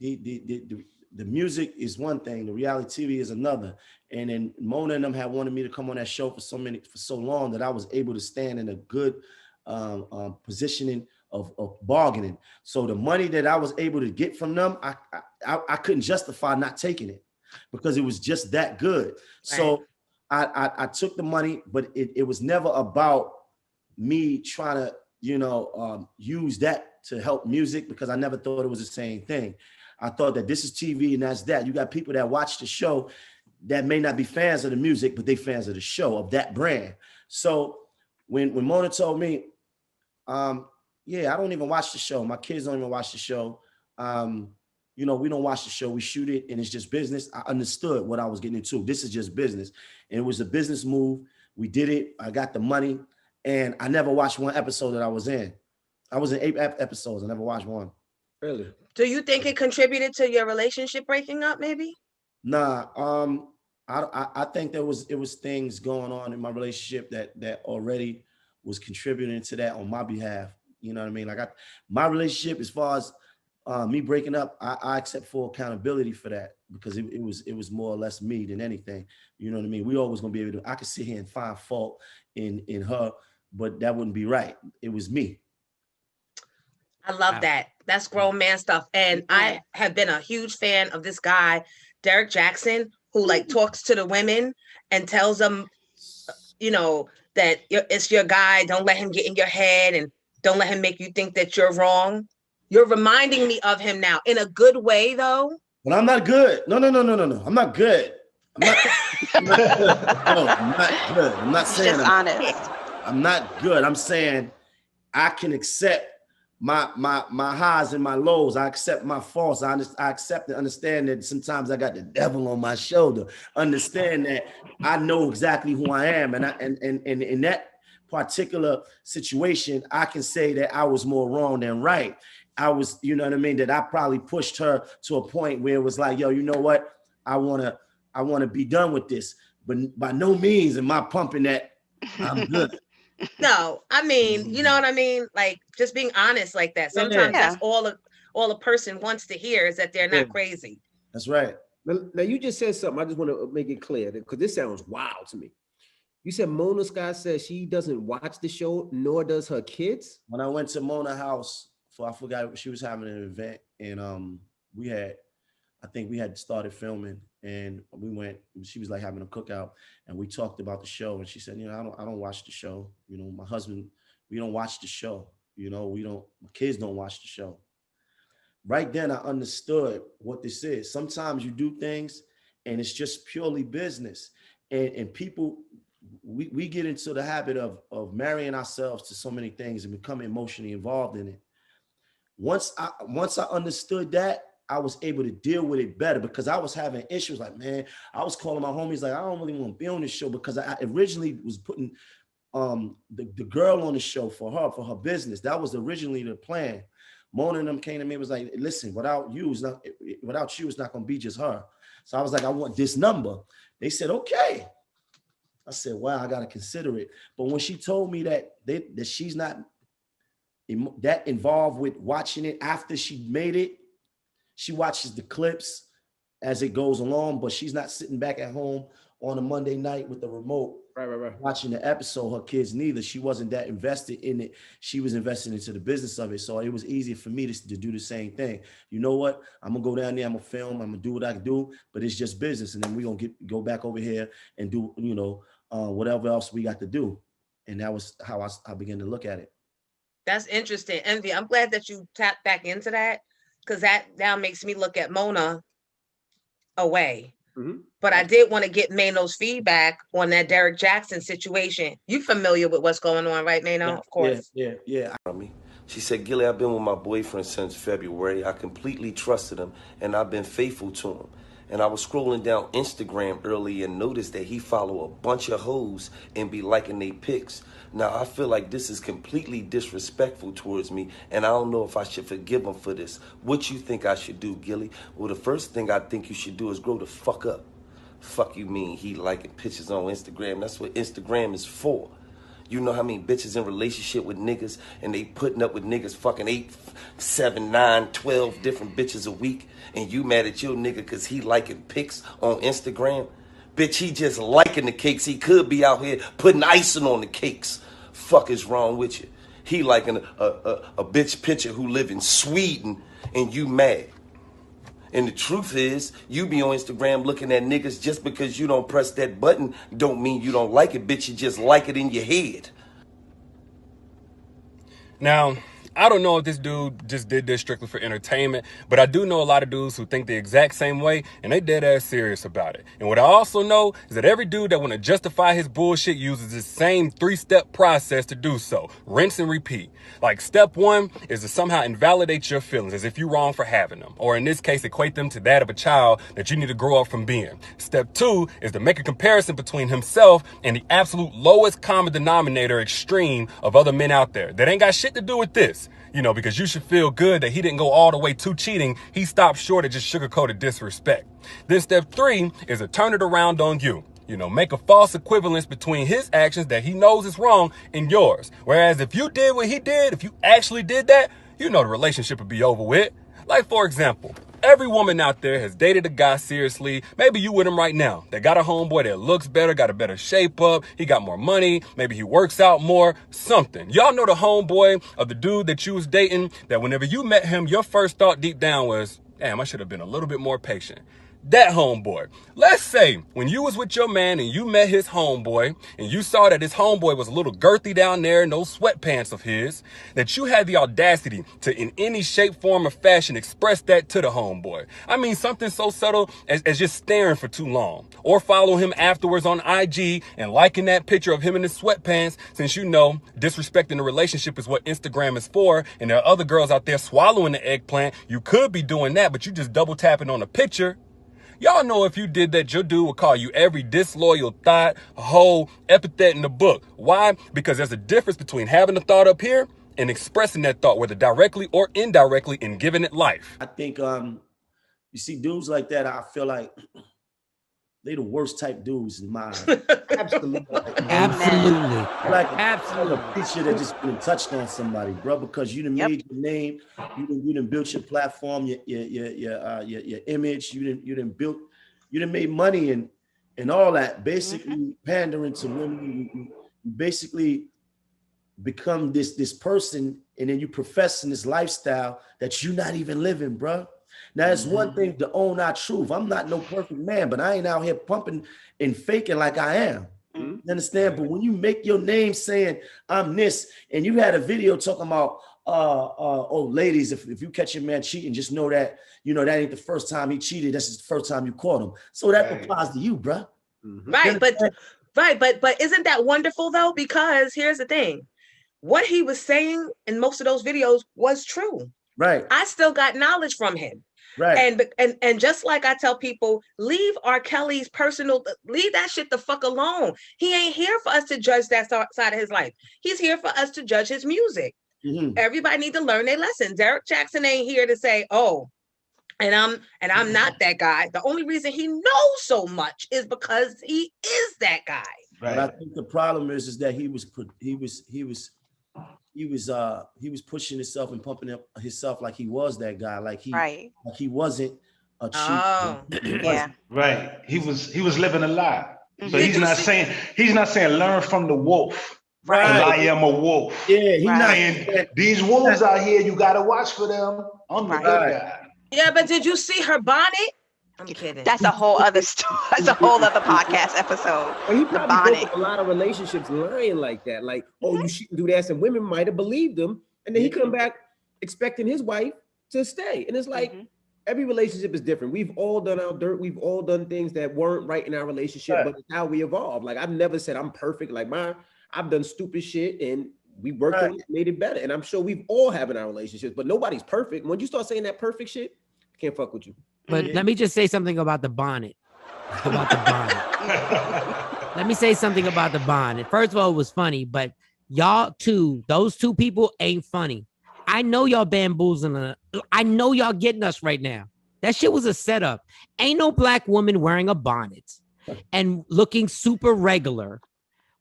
Speaker 7: the music is one thing, the reality TV is another. And then Mona and them had wanted me to come on that show for so long that I was able to stand in a good positioning of bargaining. So the money that I was able to get from them, I couldn't justify not taking it because it was just that good. Right. So I took the money, but it was never about me trying to, use that to help music, because I never thought it was the same thing. I thought that this is TV and that's that. You got people that watch the show that may not be fans of the music, but they fans of the show, of that brand. So when Mona told me, yeah, I don't even watch the show. My kids don't even watch the show. We don't watch the show. We shoot it and it's just business. I understood what I was getting into. This is just business. And it was a business move. We did it. I got the money. And I never watched one episode that I was in. I was in 8 episodes. I never watched one.
Speaker 2: Really?
Speaker 1: Do you think it contributed to your relationship breaking up, maybe?
Speaker 7: Nah. I think it was things going on in my relationship that already was contributing to that on my behalf. You know what I mean? Like my relationship, as far as me breaking up, I accept full accountability for that, because it was more or less me than anything. You know what I mean? We always gonna be able to. I could sit here and find fault in her, but that wouldn't be right. It was me.
Speaker 1: I love that. That's grown man stuff. And I have been a huge fan of this guy, Derek Jackson, who like talks to the women and tells them, that it's your guy. Don't let him get in your head and don't let him make you think that you're wrong. You're reminding me of him now in a good way, though.
Speaker 7: But I'm not good. No. I'm not good. I'm not good. I'm not saying
Speaker 4: just honest.
Speaker 7: I'm not good. I'm saying I can accept my highs and my lows. I accept my faults. I accept and understand that sometimes I got the devil on my shoulder. Understand that I know exactly who I am, and in that particular situation, I can say that I was more wrong than right. I was, you know what I mean, that I probably pushed her to a point where it was like, yo, you know what? I wanna be done with this. But by no means am I pumping that I'm good.
Speaker 1: No, I mean, you know what I mean? Like just being honest like that. Sometimes that's all a person wants to hear, is that they're not crazy.
Speaker 7: That's right.
Speaker 2: Now you just said something. I just want to make it clear, because this sounds wild to me. You said Mona Scott says she doesn't watch the show, nor does her kids.
Speaker 7: When I went to Mona's house, I forgot, she was having an event, and I think we had started filming, and we went. She was like having a cookout, and we talked about the show, and she said, I don't watch the show. My husband, we don't watch the show. My kids don't watch the show. Right then, I understood what this is. Sometimes you do things, and it's just purely business, and people. We get into the habit of marrying ourselves to so many things and become emotionally involved in it. Once I understood that, I was able to deal with it better, because I was having issues. Like, man, I was calling my homies like, I don't really want to be on this show, because I originally was putting the girl on the show for her business. That was originally the plan. Mona and them came to me and was like, listen, without you, it's not going to be just her. So I was like, I want this number. They said, okay. I said, wow, I got to consider it. But when she told me that she's not that involved with watching it after she made it, she watches the clips as it goes along, but she's not sitting back at home on a Monday night with the remote, right, watching the episode. Her kids neither. She wasn't that invested in it. She was invested into the business of it. So it was easier for me to do the same thing. You know what? I'm gonna go down there. I'm gonna film. I'm gonna do what I can do. But it's just business, and then we're gonna go back over here and do whatever else we got to do. And that was how I began to look at it.
Speaker 1: That's interesting, Envy. I'm glad that you tapped back into that, because that now makes me look at Mona away. Mm-hmm. But I did want to get Maino's feedback on that Derek Jackson situation. You familiar with what's going on, right, Maino?
Speaker 7: Yeah,
Speaker 1: of course.
Speaker 7: Yeah.
Speaker 8: She said, Gilly, I've been with my boyfriend since February. I completely trusted him, and I've been faithful to him. And I was scrolling down Instagram early and noticed that he follow a bunch of hoes and be liking their pics. Now, I feel like this is completely disrespectful towards me, and I don't know if I should forgive him for this. What you think I should do, Gilly? Well, the first thing I think you should do is grow the fuck up. Fuck you mean he liking pictures on Instagram? That's what Instagram is for. You know how many bitches in relationship with niggas and they putting up with niggas fucking 8, 7, 9, 12 different bitches a week, and you mad at your nigga because he liking pics on Instagram? Bitch, he just liking the cakes. He could be out here putting icing on the cakes. Fuck is wrong with you? He like a bitch picture who live in Sweden and you mad. And the truth is, you be on Instagram looking at niggas just because you don't press that button don't mean you don't like it, bitch. You just like it in your head.
Speaker 9: Now, I don't know if this dude just did this strictly for entertainment, but I do know a lot of dudes who think the exact same way, and they dead ass serious about it. And what I also know is that every dude that want to justify his bullshit uses the same 3-step process to do so. Rinse and repeat. Like, step 1 is to somehow invalidate your feelings as if you're wrong for having them, or in this case, equate them to that of a child that you need to grow up from being. Step 2 is to make a comparison between himself and the absolute lowest common denominator extreme of other men out there that ain't got shit to do with this. You know, because you should feel good that he didn't go all the way to cheating. He stopped short of just sugarcoated disrespect. Then step 3 is to turn it around on you. You know, make a false equivalence between his actions that he knows is wrong and yours. Whereas if you did what he did, if you actually did that, you know the relationship would be over with. Like, for example, every woman out there has dated a guy seriously. Maybe you with him right now. They got a homeboy that looks better, got a better shape up. He got more money. Maybe he works out more, something. Y'all know the homeboy of the dude that you was dating that whenever you met him, your first thought deep down was, damn, I should have been a little bit more patient. That homeboy. Let's say when you was with your man and you met his homeboy and you saw that his homeboy was a little girthy down there in those sweatpants of his, that you had the audacity to in any shape, form, or fashion express that to the homeboy. I mean, something so subtle as just staring for too long, or follow him afterwards on IG and liking that picture of him in his sweatpants, since you know disrespecting the relationship is what Instagram is for, and there are other girls out there swallowing the eggplant. You could be doing that, but you just double tapping on a picture. Y'all know if you did that, your dude would call you every disloyal thought, a whole epithet in the book. Why? Because there's a difference between having a thought up here and expressing that thought, whether directly or indirectly, and giving it life.
Speaker 7: I think you see dudes like that, I feel like they the worst type dudes in my eyes.
Speaker 2: Absolutely.
Speaker 3: Absolutely.
Speaker 7: Like
Speaker 3: Absolutely.
Speaker 7: a picture that just been touched on somebody, bro, because you done made your name, you done built your platform, your image, you done made money and all that, basically pandering to women. You basically become this person, and then you professing this lifestyle that you're not even living, bro. Now, it's one thing to own our truth. I'm not no perfect man, but I ain't out here pumping and faking like I am. You understand? But when you make your name saying I'm this, and you had a video talking about, ladies, if you catch your man cheating, just know that, you know, that ain't the first time he cheated. That's the first time you caught him. So that applies to you, bro.
Speaker 1: Right, but isn't that wonderful though? Because here's the thing. What he was saying in most of those videos was true.
Speaker 7: Right.
Speaker 1: I still got knowledge from him.
Speaker 7: Right.
Speaker 1: And just like I tell people, leave R. Kelly's leave that shit the fuck alone. He ain't here for us to judge that side of his life. He's here for us to judge his music. Everybody need to learn their lesson. Derek Jackson ain't here to say, oh, and I'm not that guy. The only reason he knows so much is because he is that guy.
Speaker 7: Right. But I think the problem is that he was pushing himself and pumping up himself like he was that guy, like he wasn't a cheat.
Speaker 4: Oh, yeah.
Speaker 5: Right. He was living a lie. So he's not saying learn from the wolf. Right. I am a wolf.
Speaker 7: Yeah, he's not
Speaker 5: saying these wolves out here, you gotta watch for them. I'm the good guy.
Speaker 1: Yeah, but did you see her bonnet? I'm kidding.
Speaker 4: That's a whole other story. That's a whole other podcast episode.
Speaker 2: Well, he probably broke up a lot of relationships lying like that. Like, oh, you shouldn't do that. And women might have believed him. And then he come back expecting his wife to stay. And it's like, every relationship is different. We've all done our dirt. We've all done things that weren't right in our relationship, but it's how we evolve. Like, I've never said I'm perfect. Like, I've done stupid shit and we worked on it, made it better. And I'm sure we've all have in our relationships, but nobody's perfect. When you start saying that perfect shit, I can't fuck with you.
Speaker 3: But let me just say something about the bonnet. Let me say something about the bonnet. First of all, it was funny, but those two people ain't funny. I know y'all bamboozling. I know y'all getting us right now. That shit was a setup. Ain't no black woman wearing a bonnet and looking super regular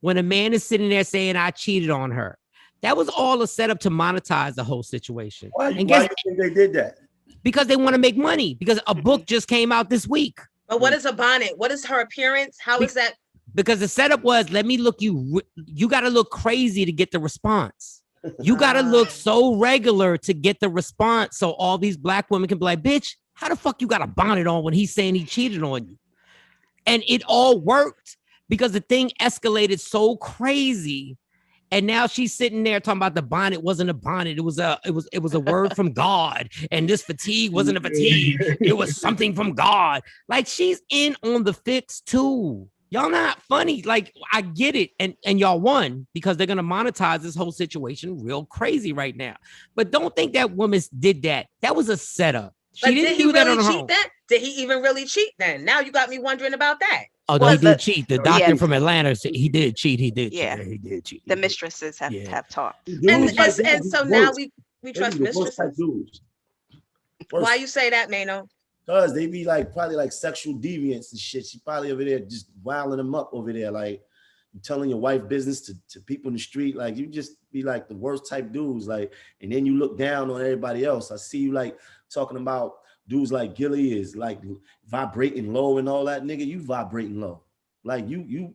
Speaker 3: when a man is sitting there saying I cheated on her. That was all a setup to monetize the whole situation.
Speaker 7: Why do you think they did that?
Speaker 3: Because they want to make money. Because a book just came out this week.
Speaker 1: But what is a bonnet? What is her appearance? How is that?
Speaker 3: Because the setup was, let me look you got to look crazy to get the response. You gotta look so regular to get the response. So all these black women can be like, bitch, how the fuck you got a bonnet on when he's saying he cheated on you? And it all worked because the thing escalated so crazy. And now she's sitting there talking about the bonnet wasn't a bonnet. It was a word from God. And this fatigue wasn't a fatigue. It was something from God. Like, she's in on the fix too. Y'all not funny. Like, I get it. And y'all won because they're gonna monetize this whole situation real crazy right now. But don't think that woman did that. That was a setup. She didn't do that on her own.
Speaker 1: Did he even really cheat then? Now you got me wondering about that.
Speaker 3: Oh, no, he did cheat. The doctor
Speaker 4: Yeah.
Speaker 3: from Atlanta said he did cheat. He did cheat.
Speaker 4: Yeah.
Speaker 3: Yeah, he did cheat.
Speaker 4: The mistresses have talked.
Speaker 1: And so now we trust mistresses.
Speaker 7: Dudes.
Speaker 1: Why you say that, Maino?
Speaker 7: Because they be like probably like sexual deviants and shit. She probably over there just wilding them up over there. Like, you telling your wife business to people in the street. Like, you just be like the worst type dudes. Like, and then you look down on everybody else. I see you like talking about dudes like Gilly is like vibrating low and all that. Nigga, you vibrating low. Like you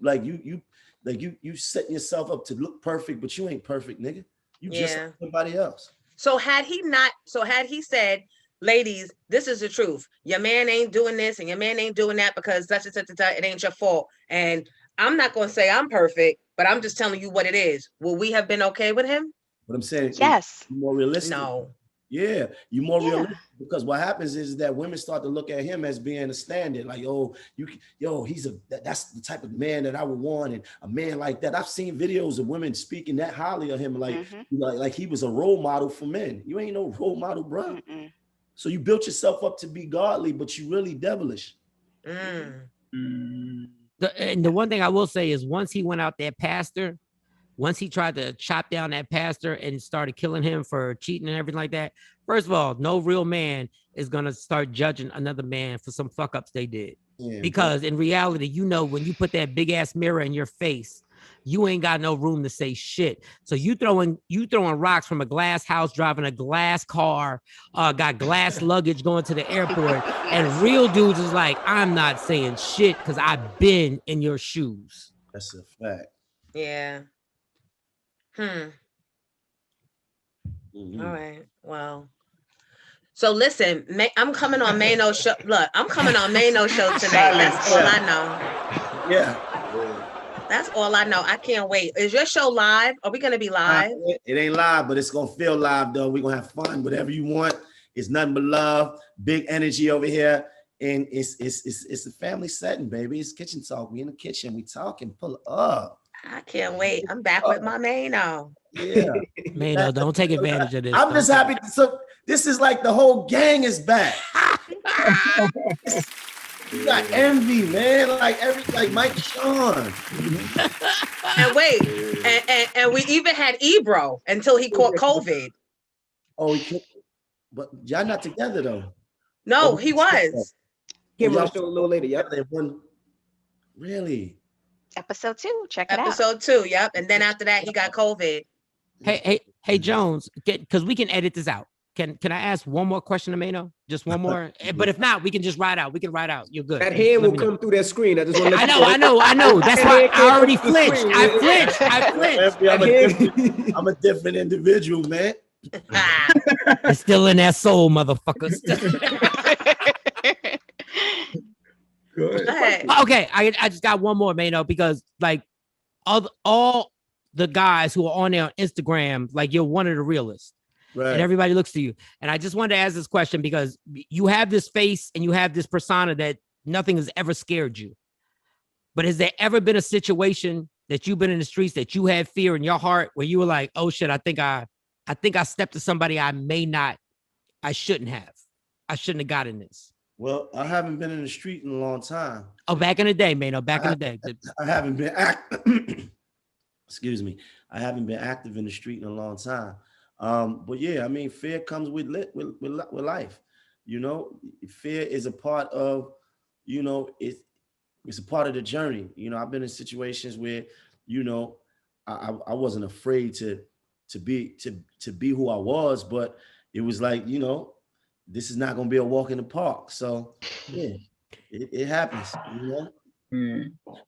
Speaker 7: setting yourself up to look perfect, but you ain't perfect, nigga. You just like everybody else.
Speaker 1: So had he said, ladies, this is the truth. Your man ain't doing this and your man ain't doing that because it ain't your fault. And I'm not going to say I'm perfect, but I'm just telling you what it is. Will we have been okay with him?
Speaker 7: But I'm saying,
Speaker 4: yes,
Speaker 7: more realistic.
Speaker 1: No.
Speaker 7: Yeah, you more realistic because what happens is that women start to look at him as being a standard. Like, that's the type of man that I would want, and a man like that. I've seen videos of women speaking that highly of him, like he was a role model for men. You ain't no role model, bro. So you built yourself up to be godly, but you really devilish.
Speaker 3: And the one thing I will say is once he went out there, pastor, once he tried to chop down that pastor and started killing him for cheating and everything like that, first of all, no real man is going to start judging another man for some fuck ups they did. Yeah, because in reality, you know, when you put that big ass mirror in your face, you ain't got no room to say shit. So you throwing rocks from a glass house, driving a glass car, got glass luggage going to the airport, and real dudes is like, I'm not saying shit because I've been in your shoes.
Speaker 7: That's a fact.
Speaker 1: Yeah. All right. Well. So listen, I'm coming on Maino's show. Look, I'm coming on Maino's show tonight. That's all I know.
Speaker 7: Yeah.
Speaker 1: That's all I know. I can't wait. Is your show live? Are we gonna be live?
Speaker 7: It ain't live, but it's gonna feel live though. We're gonna have fun. Whatever you want. It's nothing but love, big energy over here. And it's a family setting, baby. It's kitchen talk. We in the kitchen, we talking, pull up.
Speaker 1: I can't wait. I'm back with my Maino.
Speaker 7: Yeah.
Speaker 3: Maino, don't take advantage of this.
Speaker 7: I'm just happy. So this is like the whole gang is back. You got envy, man. Like Mike Shawn.
Speaker 1: And wait, and we even had Ebro until he caught COVID.
Speaker 7: Oh, but y'all not together though.
Speaker 1: No, he was.
Speaker 2: Came on the show a little later. Yep.
Speaker 7: Really?
Speaker 4: Episode 2. Check it out.
Speaker 1: Episode 2. Yep. And then after that, he got COVID.
Speaker 3: Hey, Jones, because we can edit this out. Can I ask one more question to Maino? Just one more. But if not, we can just ride out. We can ride out. You're good.
Speaker 2: That hand will come through that screen. I just want to
Speaker 3: I know. That's why I already flinched. I flinched.
Speaker 7: I'm a different individual, man.
Speaker 3: It's still in that soul, motherfuckers.
Speaker 7: Good.
Speaker 3: Okay, I just got one more, Maino, because like all the guys who are on there on Instagram, like you're one of the realists. Right. And everybody looks to you. And I just wanted to ask this question because you have this face and you have this persona that nothing has ever scared you. But has there ever been a situation that you've been in the streets that you had fear in your heart where you were like, oh shit, I think I stepped to somebody I shouldn't have. I shouldn't have gotten this.
Speaker 7: Well, I haven't been in the street in a long time.
Speaker 3: Oh, back in the day, Maino, back in the day.
Speaker 7: I haven't been excuse me. I haven't been active in the street in a long time. But yeah, I mean, fear comes with life. You know, fear is a part of, you know, it's a part of the journey. You know, I've been in situations where, you know, I wasn't afraid to be who I was, but it was like, you know, this is not going to be a walk in the park. So yeah, it happens, you know.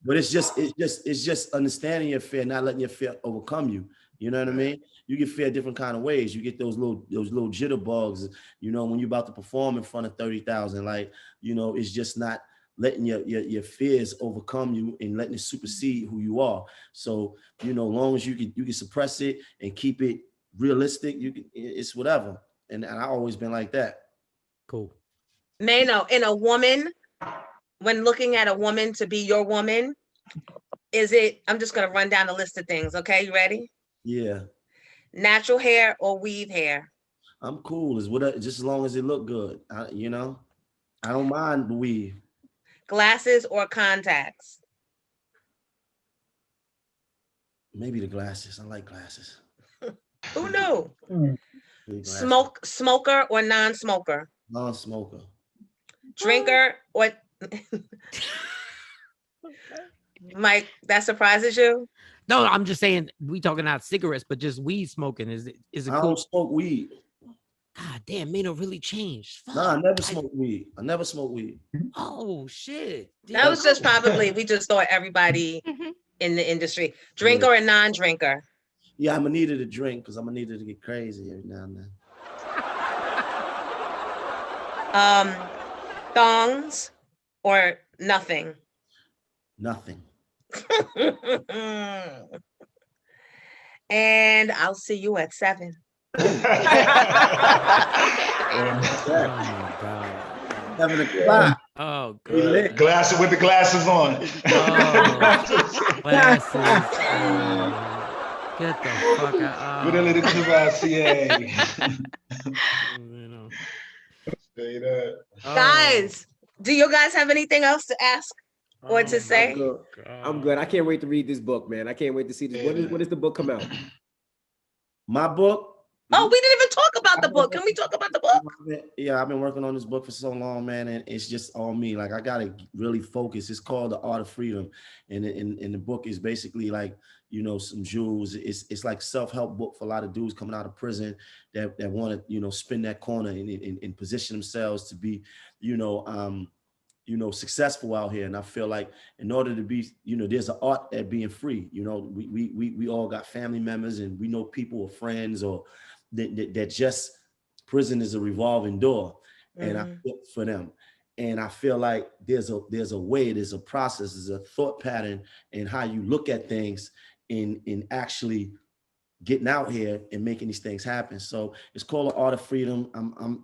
Speaker 7: But it's just understanding your fear, not letting your fear overcome you. You know what I mean? You get fear different kind of ways. You get those little jitterbugs, you know, when you're about to perform in front of 30,000, like, you know, it's just not letting your fears overcome you and letting it supersede who you are. So, you know, as long as you can suppress it and keep it realistic, it's whatever. And I always been like that.
Speaker 3: Cool.
Speaker 1: Maino, in a woman, when looking at a woman to be your woman, is it, I'm just going to run down the list of things. Okay. You ready?
Speaker 7: Yeah.
Speaker 1: Natural hair or weave hair?
Speaker 7: I'm cool. It's whatever, just as long as it look good. You know, I don't mind the weave.
Speaker 1: Glasses or contacts?
Speaker 7: Maybe the glasses. I like glasses.
Speaker 1: Who knew? Smoker or non-smoker?
Speaker 7: Non-smoker.
Speaker 1: Drinker or Mike, that surprises you?
Speaker 3: No, I'm just saying we talking about cigarettes, but just weed smoking is it
Speaker 7: I
Speaker 3: cool?
Speaker 7: don't smoke weed.
Speaker 3: God damn, Maino really changed. Fuck.
Speaker 7: Nah, I never smoked weed. I never smoked weed.
Speaker 3: Oh shit.
Speaker 1: That was just probably, we just thought everybody in the industry. Drinker or non-drinker?
Speaker 7: Yeah, I'm gonna need it to drink because I'm gonna need it to get crazy every now and then.
Speaker 1: Thongs or nothing?
Speaker 7: Nothing.
Speaker 1: And I'll see you at 7.
Speaker 3: Oh my God.
Speaker 7: 7 o'clock.
Speaker 3: Oh, good.
Speaker 5: Glasses with the glasses on.
Speaker 3: Oh, glasses. Get the fuck out.
Speaker 5: With a little Cubassier. Straight up.
Speaker 1: Guys, do you guys have anything else to ask or to say?
Speaker 2: I'm good. I can't wait to read this book, man. I can't wait to see this. When does the book come out?
Speaker 7: My book?
Speaker 1: Oh, we didn't even talk about the book. Can we talk about the book?
Speaker 7: Yeah, I've been working on this book for so long, man, and it's just on me. Like, I gotta really focus. It's called The Art of Freedom, and the book is basically like, you know, some jewels. It's like self-help book for a lot of dudes coming out of prison that want to, you know, spin that corner and position themselves to be, you know, successful out here. And I feel like in order to be, you know, there's an art at being free. You know, we all got family members and we know people or friends or that just prison is a revolving door. And I feel for them. And I feel like there's a way, there's a process, there's a thought pattern in how you look at things in actually getting out here and making these things happen. So it's called The Art of Freedom. I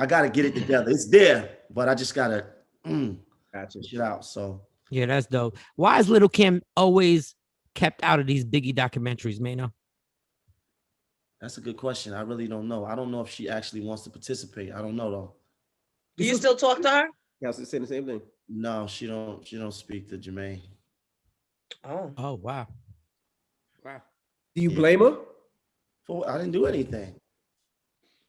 Speaker 7: got to get it together. It's there, but I just got to push it out. So
Speaker 3: yeah, that's dope. Why is Little Kim always kept out of these Biggie documentaries, Maino?
Speaker 7: That's a good question. I really don't know. I don't know if she actually wants to participate. I don't know though.
Speaker 1: Do you still talk to her?
Speaker 2: Yeah, I was saying the same thing.
Speaker 7: No, she don't speak to Jermaine.
Speaker 3: Oh, wow.
Speaker 2: Wow. Do you blame her?
Speaker 7: I didn't do anything.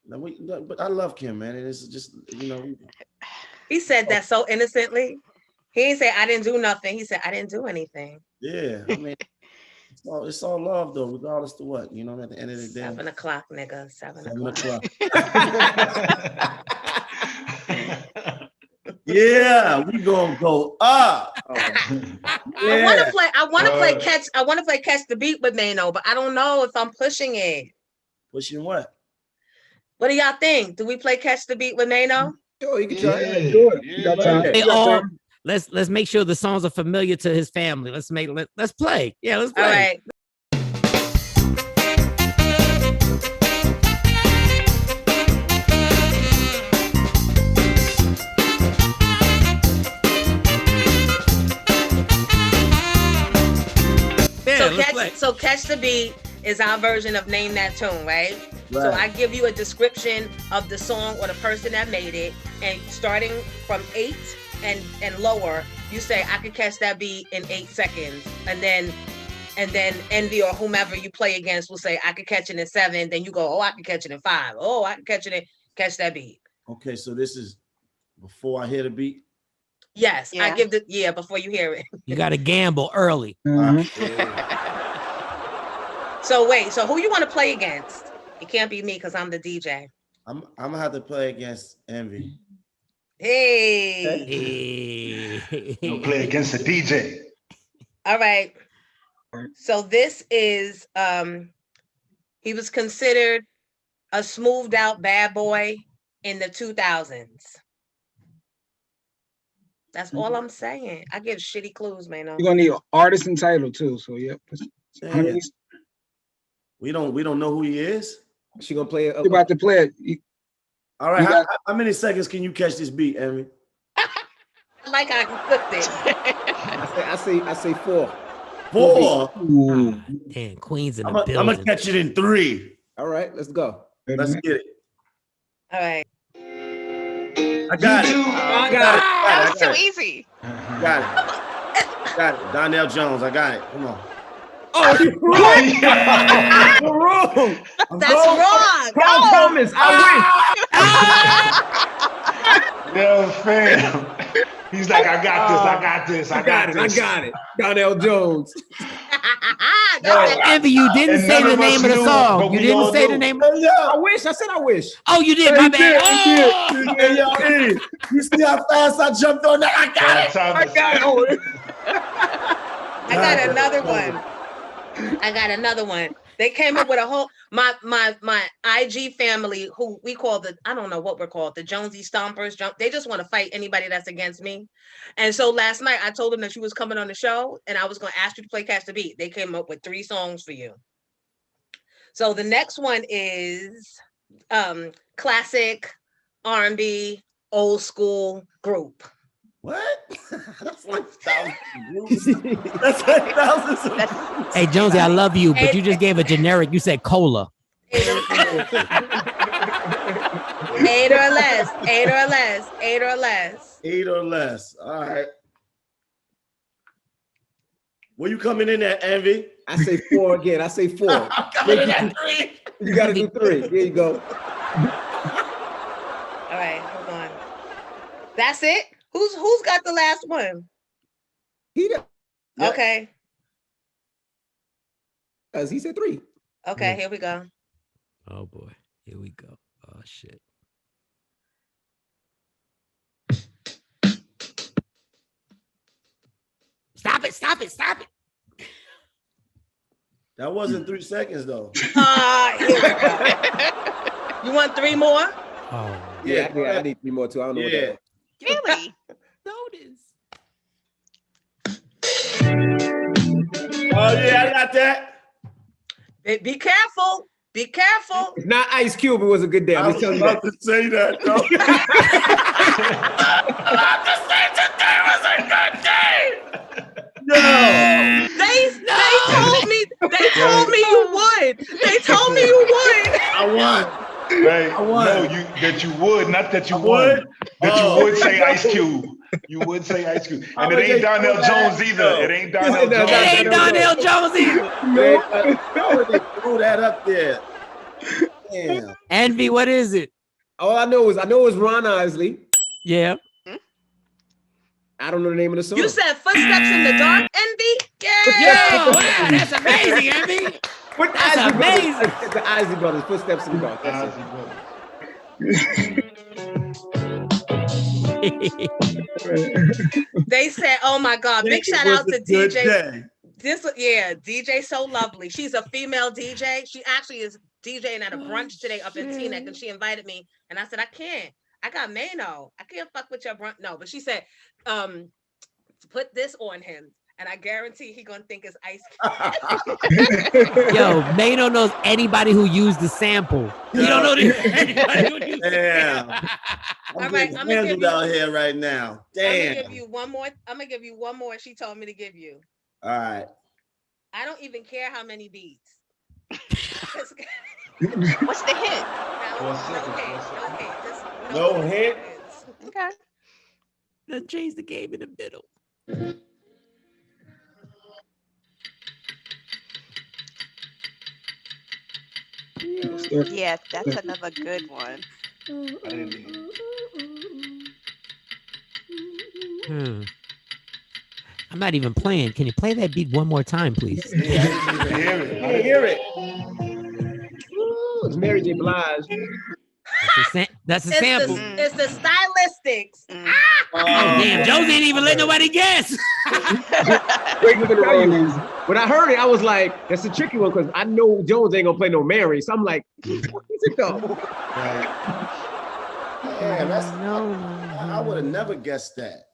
Speaker 7: But I love Kim, man. And it's just, you know.
Speaker 1: He said that so innocently. He didn't say I didn't do nothing. He said I didn't do anything.
Speaker 7: Yeah, I mean, it's all love though, regardless to what, you know. At the end of the day,
Speaker 1: 7 o'clock, nigga. 7
Speaker 7: o'clock. Yeah, we gonna go up.
Speaker 1: I want to play catch the beat with Maino, but I don't know if I'm pushing it.
Speaker 7: Pushing what?
Speaker 1: What do y'all think? Do we play catch the beat with Maino?
Speaker 2: Sure, you can try it.
Speaker 7: Do it.
Speaker 3: Hey, let's make sure the songs are familiar to his family. Let's play. Yeah, let's play.
Speaker 1: All right. So catch the beat is our version of name that tune, right? So I give you a description of the song or the person that made it, and starting from 8 and lower, you say I could catch that beat in 8 seconds, and then Envy or whomever you play against will say I could catch it in 7. Then you go, oh, I can catch it in 5. Oh, I can catch that beat. Okay, so this is before I hear the beat. Yes, I give before you hear it.
Speaker 3: You got to gamble early.
Speaker 1: So wait, so who you want to play against? It can't be me because I'm the DJ. I'm gonna have to play against Envy. Hey.
Speaker 5: You'll play against the DJ.
Speaker 1: All right. So this is he was considered a smoothed out bad boy in the 2000s. That's all I'm saying. I give shitty clues, man.
Speaker 10: You're gonna need an artist and title too. So yep.
Speaker 7: We don't know who he is.
Speaker 2: She gonna play it.
Speaker 10: You're about to play it.
Speaker 7: All right. How many seconds can you catch this beat, Emmy?
Speaker 1: Like I cooked it.
Speaker 2: I say 4.
Speaker 7: 4.
Speaker 3: Damn, Queens in the building.
Speaker 7: I'm gonna catch it in 3.
Speaker 2: All right, let's go.
Speaker 7: Let's get it.
Speaker 1: All right.
Speaker 7: I got it.
Speaker 4: That was too easy.
Speaker 7: Got it. Donnell Jones. I got it. Come on.
Speaker 2: Oh, you're wrong. You're wrong.
Speaker 1: That's wrong.
Speaker 2: Carl Thomas.
Speaker 5: Yo, fam. He's like, I got this.
Speaker 2: I got it. Donnell Jones.
Speaker 3: Envy, you didn't say the name of the song. You didn't say the name.
Speaker 2: I wish. I said I wish.
Speaker 3: Oh, you did. My bad.
Speaker 7: Hey, yo, you see how fast I jumped on that? I got it.
Speaker 1: I got another one. They came up with a whole my IG family, who we call I don't know what we're called, the Jonesy Stompers. They just want to fight anybody that's against me. And so last night I told them that you was coming on the show and I was going to ask you to play Catch the Beat. They came up with 3 songs for you. So the next one is classic R&B old school group.
Speaker 7: What? That's like thousands of groups. That's like thousands of.
Speaker 3: Hey, Jonesy, I love you, but you just gave a generic. You said cola.
Speaker 1: 8 or less. 8 or less. 8 or less.
Speaker 7: 8 or less. All right. Where you coming in at, Envy?
Speaker 2: I say 4 again. I say 4.
Speaker 7: I'm coming in at 3.
Speaker 2: You got to do 3. There you go.
Speaker 1: All right, hold on. That's it. Who's got the last one?
Speaker 2: He did.
Speaker 1: Okay.
Speaker 2: Because he said 3.
Speaker 1: Okay, here we go.
Speaker 3: Oh boy, here we go. Oh shit. Stop it!
Speaker 7: That wasn't 3 seconds though.
Speaker 1: Here we go. You want 3 more?
Speaker 3: Oh
Speaker 2: yeah, I need 3 more too. I don't know what that is.
Speaker 4: Really?
Speaker 3: Notice.
Speaker 7: Oh yeah, I got that.
Speaker 1: Be careful. Be careful.
Speaker 2: It's not Ice Cube. It was a good day.
Speaker 7: I was about to say that. No. I'm just saying today was a good day. No.
Speaker 1: They told me you would. They told me you would.
Speaker 7: I won.
Speaker 5: Right.
Speaker 7: I won.
Speaker 5: No, that you would, not that you would. That you would say Ice Cube. You would say Ice Cube. And it ain't Donnell Jones either. It ain't Donnell Jones.
Speaker 3: It ain't Donnell Jones either.
Speaker 7: They threw that up there. Damn.
Speaker 3: Envy, what is it?
Speaker 2: All I know is Ron Isley.
Speaker 3: Yeah.
Speaker 2: I don't know the name of the song.
Speaker 1: You said Footsteps in the Dark, Envy? Yeah.
Speaker 3: Yo, wow, that's amazing, Envy. That's amazing.
Speaker 2: It's the Isley Brothers, Footsteps in the Dark. That's
Speaker 1: They said, "Oh my God!" Big shout out to DJ.
Speaker 7: Day.
Speaker 1: DJ So Lovely. She's a female DJ. She actually is DJing at a brunch today up in Teaneck, and she invited me, and I said, "I can't. I got Maino. I can't fuck with your brunch." No, but she said, "Put this on him." And I guarantee he gonna think it's Ice Cube.
Speaker 3: Yo, Maino knows anybody who used the sample. You don't know anybody who used
Speaker 7: Damn. I'm gonna give you out here right now. Damn.
Speaker 1: I'm gonna give you one more. I'm gonna give you one more. She told me to give you.
Speaker 7: All right.
Speaker 1: I don't even care how many beats.
Speaker 4: What's the hint?
Speaker 7: No hint.
Speaker 4: Okay.
Speaker 3: Then change the game in the middle.
Speaker 4: Yeah, that's another good one.
Speaker 3: I'm not even playing. Can you play that beat one more time, please?
Speaker 7: I didn't hear it.
Speaker 2: Ooh, it's Mary J. Blige.
Speaker 3: That's a sample.
Speaker 1: It's the stylistics.
Speaker 3: Oh, damn, Jones ain't even let nobody guess.
Speaker 2: When I heard it, I was like, that's a tricky one because I know Jones ain't gonna play no Mary. So I'm like, what is it though?
Speaker 7: Yeah, I would have never guessed that.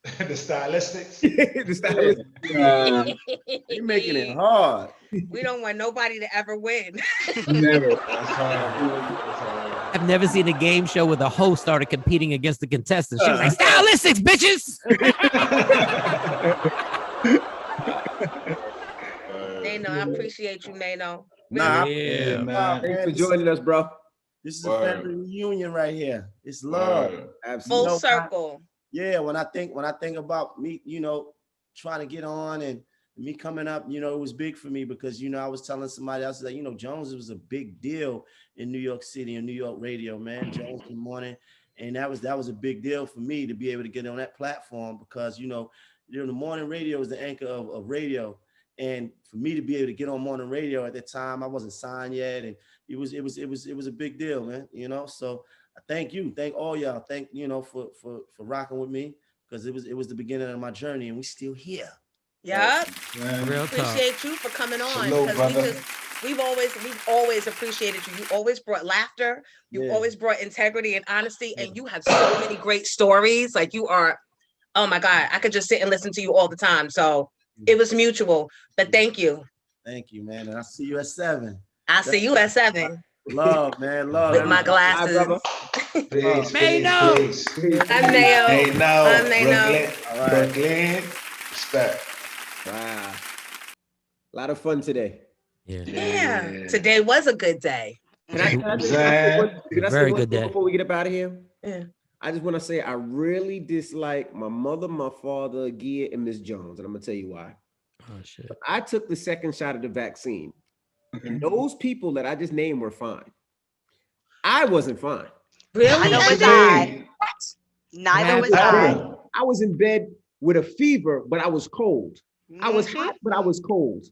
Speaker 5: The stylistics.
Speaker 2: The stylistics.
Speaker 7: You're making it hard.
Speaker 1: We don't want nobody to ever win.
Speaker 10: Never.
Speaker 3: I've never seen a game show where the host started competing against the contestants. She was like, stylistics, bitches.
Speaker 1: Maino, I appreciate you, Maino.
Speaker 7: Nah,
Speaker 5: man.
Speaker 2: Thanks for joining us, bro.
Speaker 7: This is a family reunion right here. It's love.
Speaker 2: Absolutely.
Speaker 1: Full circle.
Speaker 7: Yeah, when I think about me, trying to get on and me coming up, it was big for me because, I was telling somebody else that, Jones was a big deal in New York City and New York radio, man. Jones in the morning. And that was a big deal for me to be able to get on that platform because, the morning radio is the anchor of radio. And for me to be able to get on morning radio at that time, I wasn't signed yet. And it was a big deal, man, so thank you. Thank all y'all. Thank, for rocking with me because it was the beginning of my journey and we still here.
Speaker 1: Yep.
Speaker 3: Real talk.
Speaker 1: Appreciate you for coming on.
Speaker 5: Salute, brother.
Speaker 1: We've always appreciated you. You always brought laughter. You always brought integrity and honesty. And you have so many great stories. Like you are, oh my God, I could just sit and listen to you all the time. So it was mutual, but thank you.
Speaker 7: Thank you, man. And I'll see you at 7.
Speaker 1: I'll see you at 7.
Speaker 7: Love, man. Love.
Speaker 1: With my glasses.
Speaker 3: Maino.
Speaker 1: I'm Mayo.
Speaker 5: I'm
Speaker 1: Maino.
Speaker 5: Brooklyn. Respect.
Speaker 2: Wow. A lot of fun today.
Speaker 1: Yeah. Today was a good day.
Speaker 2: Can I
Speaker 3: Very good day.
Speaker 2: Before we get up out of here?
Speaker 1: Yeah.
Speaker 2: I just want to say I really dislike my mother, my father, Gia, and Miss Jones. And I'm going to tell you why.
Speaker 3: Oh, shit.
Speaker 2: I took the second shot of the vaccine. And those people that I just named were fine. I wasn't fine.
Speaker 1: Really?
Speaker 4: Neither was I. Neither was I.
Speaker 2: I was in bed with a fever, but I was cold. I was hot, but I was cold.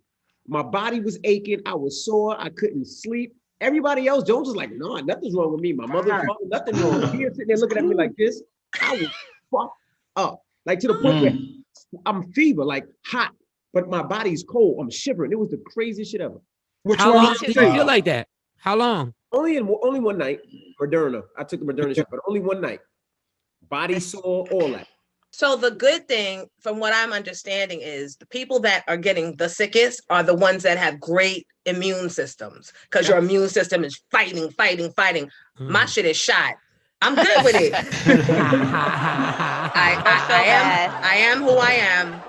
Speaker 2: My body was aching. I was sore. I couldn't sleep. Everybody else, Jones was like, no, nothing's wrong with me. My mother, nothing wrong. He was sitting there looking at me like this. I was fucked up. Like to the point where I'm fever, like hot, but my body's cold. I'm shivering. It was the craziest shit ever.
Speaker 3: How long did you feel like that? How long?
Speaker 2: Only one night. Moderna. I took the Moderna shot, but only one night. Body sore, all that.
Speaker 1: So the good thing, from what I'm understanding, is the people that are getting the sickest are the ones that have great immune systems, because your immune system is fighting. My shit is shot. I'm good with it. I am who I am.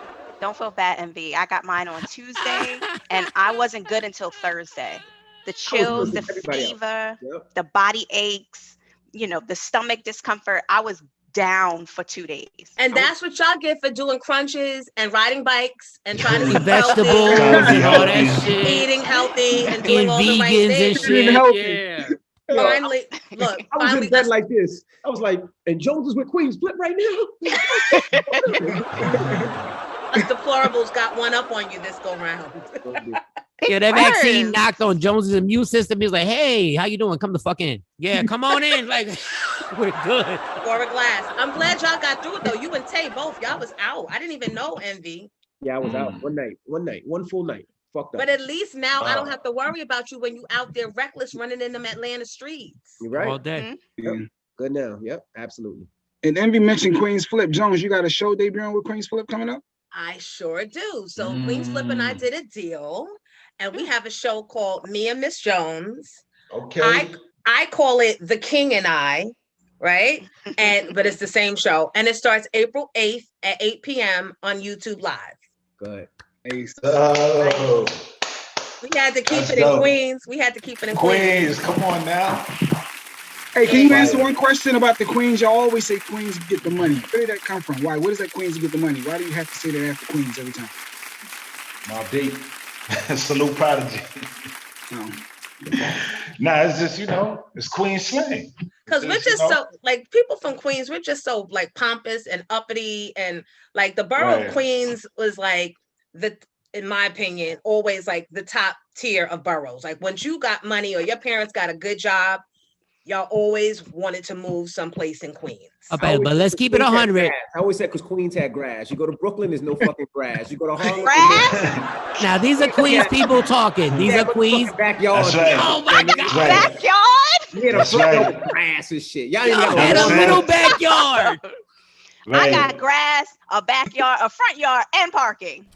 Speaker 4: Don't feel bad, MV. I got mine on Tuesday, and I wasn't good until Thursday. The chills, the fever, the body aches, the stomach discomfort. I was down for 2 days.
Speaker 1: And that's what y'all get for doing crunches and riding bikes and trying to eat
Speaker 3: vegetables
Speaker 1: healthy,
Speaker 3: and all that shit.
Speaker 1: eating healthy and doing all the right
Speaker 3: vegans
Speaker 1: things.
Speaker 3: and shit. Yeah.
Speaker 1: Finally, look,
Speaker 2: I was in bed like this. I was like, and Jones is with Queens Flip right now.
Speaker 1: us deplorables got one up on you this go round.
Speaker 3: Yeah, that vaccine knocked on Jones's immune system. He was like, hey, how you doing? Come the fuck in. Yeah, come on in. Like, we're good.
Speaker 1: For a glass. I'm glad y'all got through it though. You and Tay both. Y'all was out. I didn't even know Envy.
Speaker 2: Yeah, I was out one full night. Fucked up.
Speaker 1: But at least now I don't have to worry about you when you out there reckless running in them Atlanta streets.
Speaker 2: You're right.
Speaker 3: All day.
Speaker 2: Yep. Good now. Yep, absolutely.
Speaker 10: And Envy mentioned Queens Flip. Jones, you got a show debuting with Queens Flip coming up?
Speaker 1: I sure do. So Queens Flip and I did a deal, and we have a show called Me and Miss Jones.
Speaker 5: Okay.
Speaker 1: I call it The King and I, right? But it's the same show. And it starts April 8th at 8 p.m. on YouTube Live.
Speaker 2: Good.
Speaker 5: Oh.
Speaker 1: We had to keep it in Queens. We had to keep it in Queens.
Speaker 5: Come on now.
Speaker 10: Hey, can you answer one question about the Queens? Y'all always say Queens get the money. Where did that come from? Why? Where does that Queens get the money? Why do you have to say that after Queens every time?
Speaker 5: My beat. Salute Prodigy.
Speaker 10: Oh.
Speaker 5: Nah, it's just, it's Queens slang.
Speaker 1: Because we're just so, like, people from Queens, we're just so, like, pompous and uppity. And, like, the borough of Queens was, like, in my opinion, always, like, the top tier of boroughs. Like, once you got money or your parents got a good job, y'all always wanted to move someplace in Queens.
Speaker 3: Okay, but let's keep it 100.
Speaker 2: I always said because Queens had grass. You go to Brooklyn, there's no fucking grass. You go to Harlem,
Speaker 4: Grass?
Speaker 3: Now these are Queens people talking. These are Queens
Speaker 2: backyard.
Speaker 5: That's right.
Speaker 3: Oh my God!
Speaker 5: That's right.
Speaker 4: Backyard?
Speaker 2: Yeah, the
Speaker 5: That's
Speaker 2: front
Speaker 5: right.
Speaker 2: yard with grass and shit. Y'all ain't
Speaker 3: Y'all
Speaker 2: got
Speaker 3: had
Speaker 2: no
Speaker 3: a
Speaker 5: That's
Speaker 3: little
Speaker 5: right.
Speaker 3: backyard.
Speaker 5: Right.
Speaker 4: I got grass, a backyard, a front yard, and parking.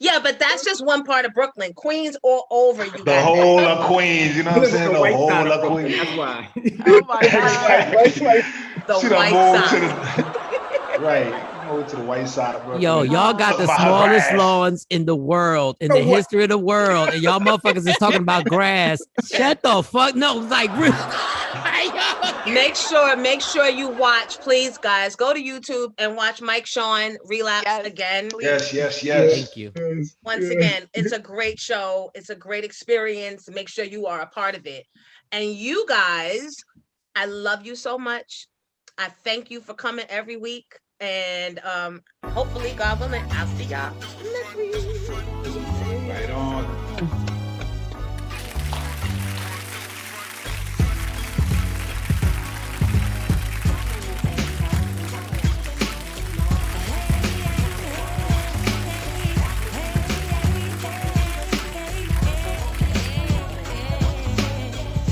Speaker 1: Yeah, but that's just one part of Brooklyn. Queens all over. You
Speaker 5: The
Speaker 1: got
Speaker 5: whole
Speaker 1: that.
Speaker 5: of Queens, you know what I'm saying? The
Speaker 2: white
Speaker 5: whole
Speaker 2: side
Speaker 5: of
Speaker 2: Brooklyn,
Speaker 5: Queens.
Speaker 2: that's why.
Speaker 4: Oh my
Speaker 10: That's
Speaker 4: God.
Speaker 10: right. That's right.
Speaker 1: The
Speaker 5: She done
Speaker 1: white
Speaker 5: moved
Speaker 1: side.
Speaker 5: to the right. Moved to the white side of Brooklyn.
Speaker 3: Yo, y'all got the
Speaker 5: By her
Speaker 3: smallest
Speaker 5: grass.
Speaker 3: lawns in the world, in the history of the world, and y'all motherfuckers is talking about grass. Shut the fuck no, like
Speaker 1: Make sure you watch, please, guys. Go to YouTube and watch Mike Shawn Relapse
Speaker 4: Yes,
Speaker 1: again.
Speaker 5: Yes, yes, yes.
Speaker 3: Thank you.
Speaker 1: Once again, it's a great show. It's a great experience. Make sure you are a part of it. And you guys, I love you so much. I thank you for coming every week. And hopefully, God willing, I'll see y'all next week.
Speaker 5: Right on.